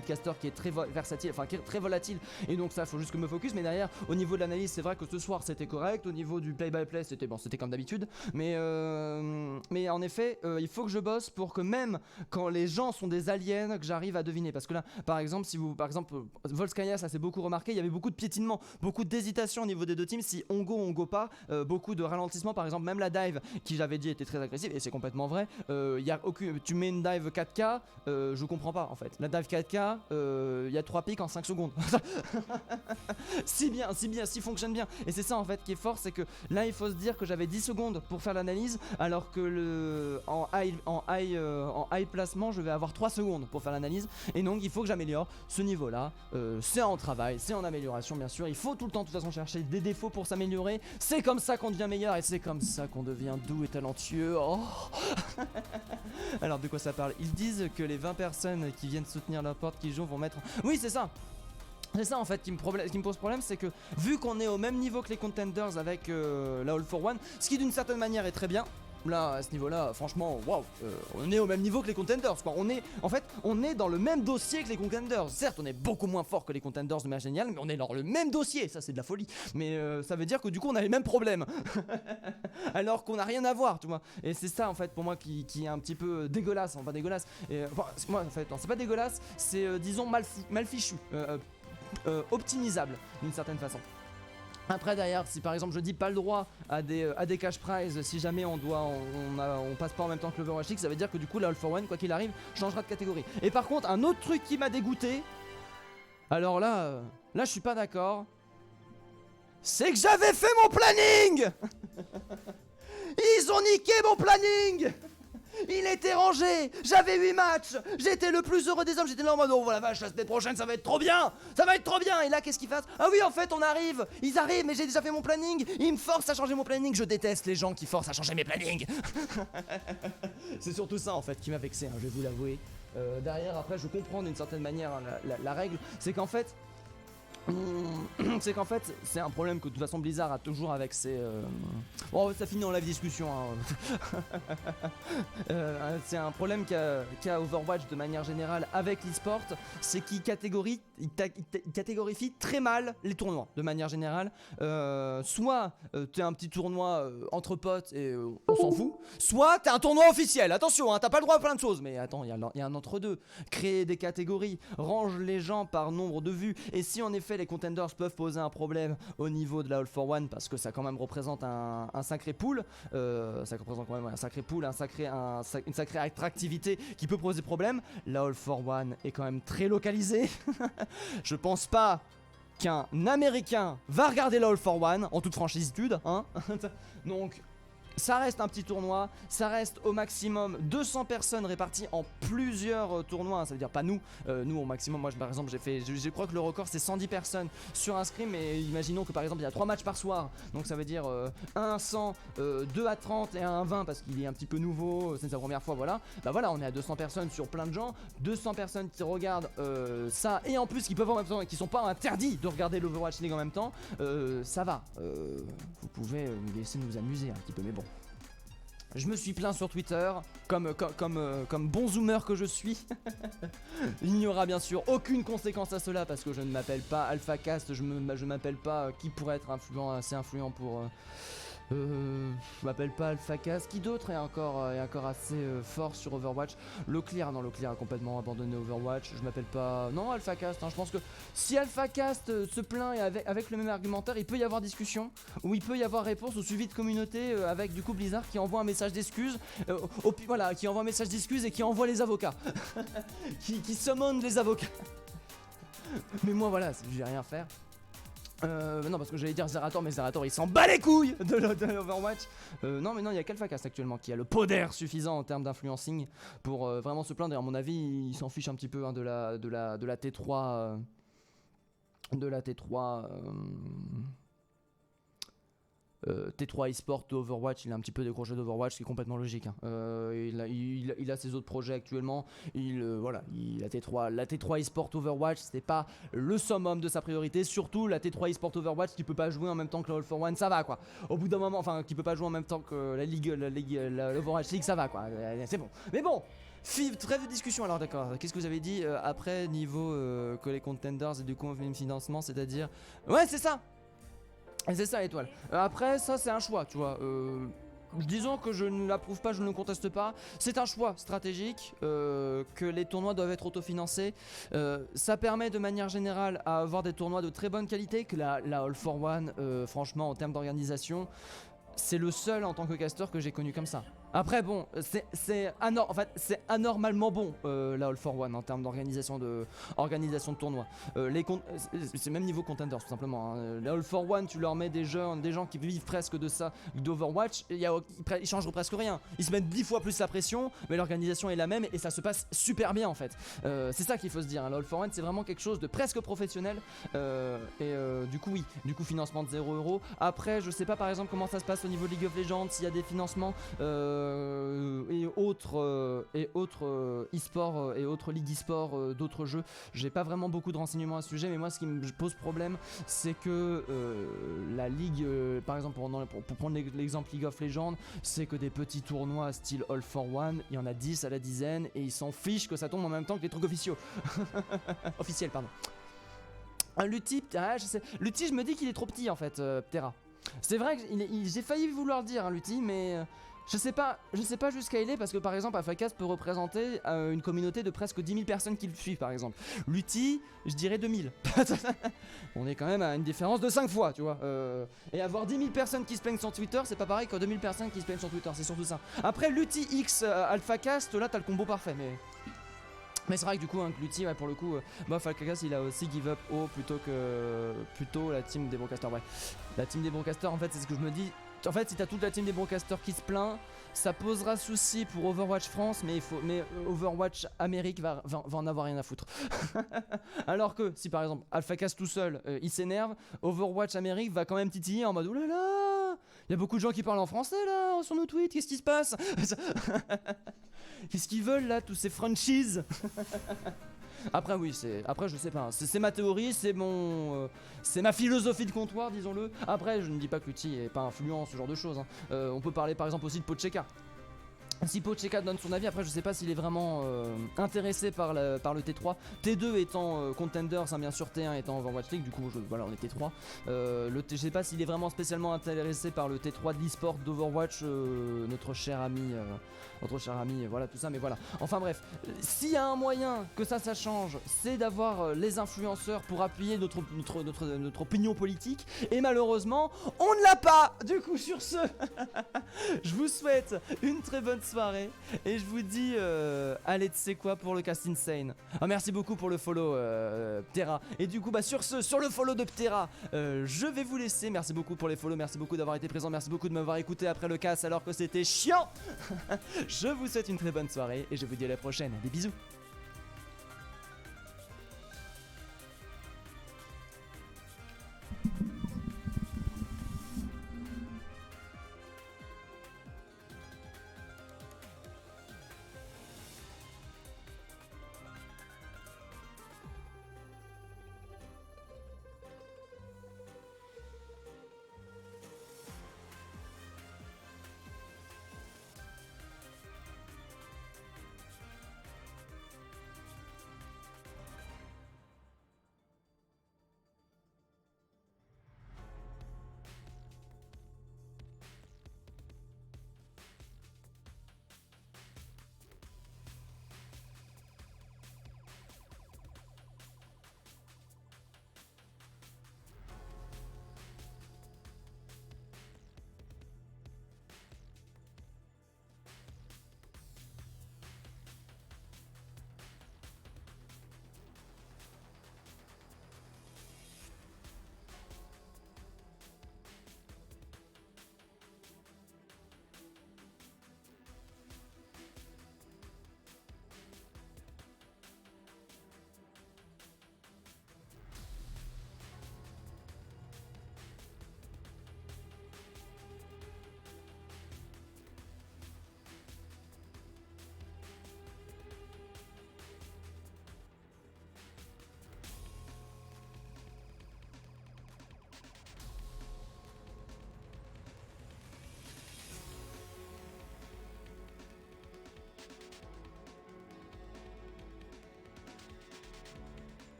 Speaker 1: caster qui est très versatile, enfin qui est très volatile, et donc ça faut juste que je me focus. Mais derrière au niveau de l'analyse c'est vrai que ce soir c'était correct, au niveau du play by play c'était comme d'habitude, mais en effet il faut que je bosse pour que même quand les gens sont des aliens que j'arrive à deviner, parce que là par exemple Volskaya, ça s'est beaucoup remarqué, il y avait beaucoup de piétinement, beaucoup d'hésitation au niveau des deux teams, si on go pas, beaucoup de ralentissement. Par exemple même la dive qui j'avais dit était très agressive, et c'est complètement vrai. Tu mets une dive 4K, je comprends pas en fait. La dive 4K, il y a 3 pics en 5 secondes. si fonctionne bien. Et c'est ça en fait qui est fort, c'est que là il faut se dire que j'avais 10 secondes pour faire l'analyse, alors que en high placement je vais avoir 3 secondes pour faire l'analyse. Et donc il faut que j'améliore ce niveau là. C'est en travail, c'est en amélioration bien sûr. Il faut tout le temps de toute façon chercher des défauts pour s'améliorer. C'est comme ça qu'on devient meilleur et c'est comme ça qu'on devient doux et talentueux. Oh. Alors de quoi ça parle? Ils disent que les 20 personnes qui viennent soutenir leur porte qui jouent vont mettre... Oui c'est ça. C'est ça en fait qui me pose problème, c'est que vu qu'on est au même niveau que les contenders avec la All for One, ce qui d'une certaine manière est très bien, Là, à ce niveau-là, franchement, waouh, on est au même niveau que les contenders, quoi. On est dans le même dossier que les contenders. Certes, on est beaucoup moins fort que les contenders de manière générale, mais on est dans le même dossier. Ça, c'est de la folie. Mais ça veut dire que du coup, on a les mêmes problèmes. Alors qu'on n'a rien à voir, tu vois. Et c'est ça, en fait, pour moi, qui est un petit peu dégueulasse. Enfin, pas dégueulasse. Enfin, moi, en fait, non, c'est pas dégueulasse, c'est, disons, mal fichu. Optimisable, d'une certaine façon. Après derrière, si par exemple je dis pas le droit à des cash prizes, si jamais on passe pas en même temps que l'Overwatch League, ça veut dire que du coup la All for One, quoi qu'il arrive, changera de catégorie. Et par contre, un autre truc qui m'a dégoûté, alors là je suis pas d'accord, c'est que j'avais fait mon planning. Ils ont niqué mon planning. Il était rangé, j'avais 8 matchs, j'étais le plus heureux des hommes, j'étais là en mode oh la vache, la semaine prochaine ça va être trop bien, ça va être trop bien. Et là qu'est-ce qu'ils fassent? Ah oui en fait ils arrivent mais j'ai déjà fait mon planning, ils me forcent à changer mon planning, je déteste les gens qui forcent à changer mes plannings. C'est surtout ça en fait qui m'a vexé, hein, je vais vous l'avouer. Derrière après je comprends d'une certaine manière hein, la règle, c'est qu'en fait c'est un problème que de toute façon Blizzard a toujours avec ses bon ça finit dans la discussion hein. C'est un problème qu'a Overwatch de manière générale avec l'e-sport, c'est qu'il catégorifie très mal les tournois de manière générale. Soit t'es un petit tournoi entre potes et on s'en fout, soit t'es un tournoi officiel, attention hein, t'as pas le droit à plein de choses. Mais attends, il y a un entre-deux, créer des catégories, range les gens par nombre de vues. Et si en effet les contenders peuvent poser un problème au niveau de la All for One parce que ça quand même représente un sacré pool, ça représente quand même un sacré pool, une sacrée attractivité qui peut poser problème. La All for One est quand même très localisée. Je pense pas qu'un Américain va regarder la All for One en toute franchitude, hein. Donc ça reste un petit tournoi, ça reste au maximum 200 personnes réparties en plusieurs tournois, ça veut dire pas nous, nous au maximum, moi par exemple je crois que le record c'est 110 personnes sur un scrim, mais imaginons que par exemple il y a 3 matchs par soir, donc ça veut dire 1 à 100, 2 à 30 et 1 à 20 parce qu'il est un petit peu nouveau, c'est sa première fois, voilà. Bah voilà, on est à 200 personnes sur plein de gens, 200 personnes qui regardent ça, et en plus qui peuvent en même temps, qui sont pas interdits de regarder l'Overwatch League en même temps, ça va, vous pouvez nous laisser nous amuser un petit peu, mais bon. Je me suis plaint sur Twitter, comme bon zoomer que je suis. Il n'y aura bien sûr aucune conséquence à cela parce que je ne m'appelle pas AlphaCast, je m'appelle pas qui pourrait être assez influent pour... je m'appelle pas AlphaCast, qui d'autre est encore assez fort sur Overwatch? Leclerc, non, Leclerc a complètement abandonné Overwatch. Je m'appelle pas... Non, AlphaCast, hein, je pense que si AlphaCast se plaint et avec le même argumentaire, il peut y avoir discussion, ou il peut y avoir réponse au suivi de communauté avec du coup Blizzard qui envoie un message d'excuse, voilà, qui envoie un message d'excuse et qui envoie les avocats, qui summon les avocats. Mais moi voilà, je vais rien faire. Non parce que j'allais dire Zerator, mais Zerator il s'en bat les couilles de l'Overwatch. Non mais non, il y a qu'AlphaCast actuellement qui a le poder suffisant en termes d'influencing pour vraiment se plaindre. Et à mon avis il s'en fiche un petit peu hein, de la T3 T3 eSport d'Overwatch. Il a un petit peu décroché d'Overwatch, ce qui est complètement logique hein. Il a ses autres projets actuellement. Voilà, la T3 eSport Overwatch, c'était pas le summum de sa priorité. Surtout la T3 eSport Overwatch qui peut pas jouer en même temps que la All for One, ça va quoi. Au bout d'un moment, enfin qui peut pas jouer en même temps que la Overwatch League, ça va quoi. C'est bon. Mais bon, trêve de discussion alors, d'accord. Qu'est-ce que vous avez dit après niveau que les contenders et du coup on fait un financement, c'est-à-dire... Ouais, c'est ça. Et c'est ça l'étoile. Après ça c'est un choix, tu vois. Disons que je ne l'approuve pas, je ne le conteste pas. C'est un choix stratégique, que les tournois doivent être autofinancés. Ça permet de manière générale à avoir des tournois de très bonne qualité. Que la All for One, franchement en termes d'organisation, c'est le seul en tant que caster que j'ai connu comme ça. Après bon, c'est anormalement bon la All for One en termes d'organisation de tournoi. C'est même niveau contenders tout simplement hein. La All for One, tu leur mets des gens qui vivent presque de ça, d'Overwatch, ils changent presque rien. Ils se mettent 10 fois plus la pression, mais l'organisation est la même et ça se passe super bien en fait. C'est ça qu'il faut se dire hein. La All for One c'est vraiment quelque chose de presque professionnel. Du coup oui, financement de 0€. Après je sais pas par exemple comment ça se passe au niveau de League of Legends, s'il y a des financements et autres e-sport et autres ligues e-sport d'autres jeux. J'ai pas vraiment beaucoup de renseignements à ce sujet, mais moi ce qui me pose problème, c'est que la ligue, par exemple pour prendre l'exemple League of Legends, c'est que des petits tournois style All for One, il y en a 10 à la dizaine et ils s'en fichent que ça tombe en même temps que les trucs officiels. Officiels, pardon. Lutti, je sais. Lutti, je me dis qu'il est trop petit en fait, Ptera. C'est vrai que j'ai failli vouloir le dire, hein, Lutti, mais je sais pas jusqu'à il est, parce que par exemple, Alphacast peut représenter une communauté de presque 10 000 personnes qui le suivent, par exemple. Lutti, je dirais 2000. On est quand même à une différence de 5 fois, tu vois. Et avoir 10 000 personnes qui se plaignent sur Twitter, c'est pas pareil que 2000 personnes qui se plaignent sur Twitter, c'est surtout ça. Après, Lutti X Alphacast, là, t'as le combo parfait, mais c'est vrai que du coup, hein, Lutti, ouais, pour le coup, Alphacast, il a aussi give up haut plutôt la team des broadcasters. Ouais. La team des broadcasters, en fait, c'est ce que je me dis. En fait, si t'as toute la team des broadcasters qui se plaint, ça posera souci pour Overwatch France, mais Overwatch Amérique va en avoir rien à foutre. Alors que si par exemple Alphacast tout seul, il s'énerve, Overwatch Amérique va quand même titiller en mode oulala, il y a beaucoup de gens qui parlent en français là sur nos tweets, qu'est-ce qui se passe? Qu'est-ce qu'ils veulent là, tous ces franchises? Après oui, après je sais pas, hein. C'est ma théorie, c'est ma philosophie de comptoir, disons-le. Après je ne dis pas que Lutti est pas influent, ce genre de choses, hein. On peut parler par exemple aussi de Pocheka. Si Pocheka donne son avis, après je sais pas s'il est vraiment intéressé par le T3. T2 étant Contenders, hein, bien sûr, T1 étant Overwatch League, du coup voilà, on est T3. Je sais pas s'il est vraiment spécialement intéressé par le T3 de l'e-sport d'Overwatch, notre cher ami, voilà tout ça, mais voilà. Enfin bref, s'il y a un moyen que ça change, c'est d'avoir les influenceurs pour appuyer notre opinion politique, et malheureusement, on ne l'a pas. Du coup, sur ce, je vous souhaite une très bonne soirée et je vous dis allez, tu sais quoi, pour le cast insane. Merci beaucoup pour le follow Ptera. Et du coup sur le follow de Ptera, je vais vous laisser. Merci beaucoup pour les follow, merci beaucoup d'avoir été présent, merci beaucoup de m'avoir écouté après le cast alors que c'était chiant. Je vous souhaite une très bonne soirée et je vous dis à la prochaine. Des bisous.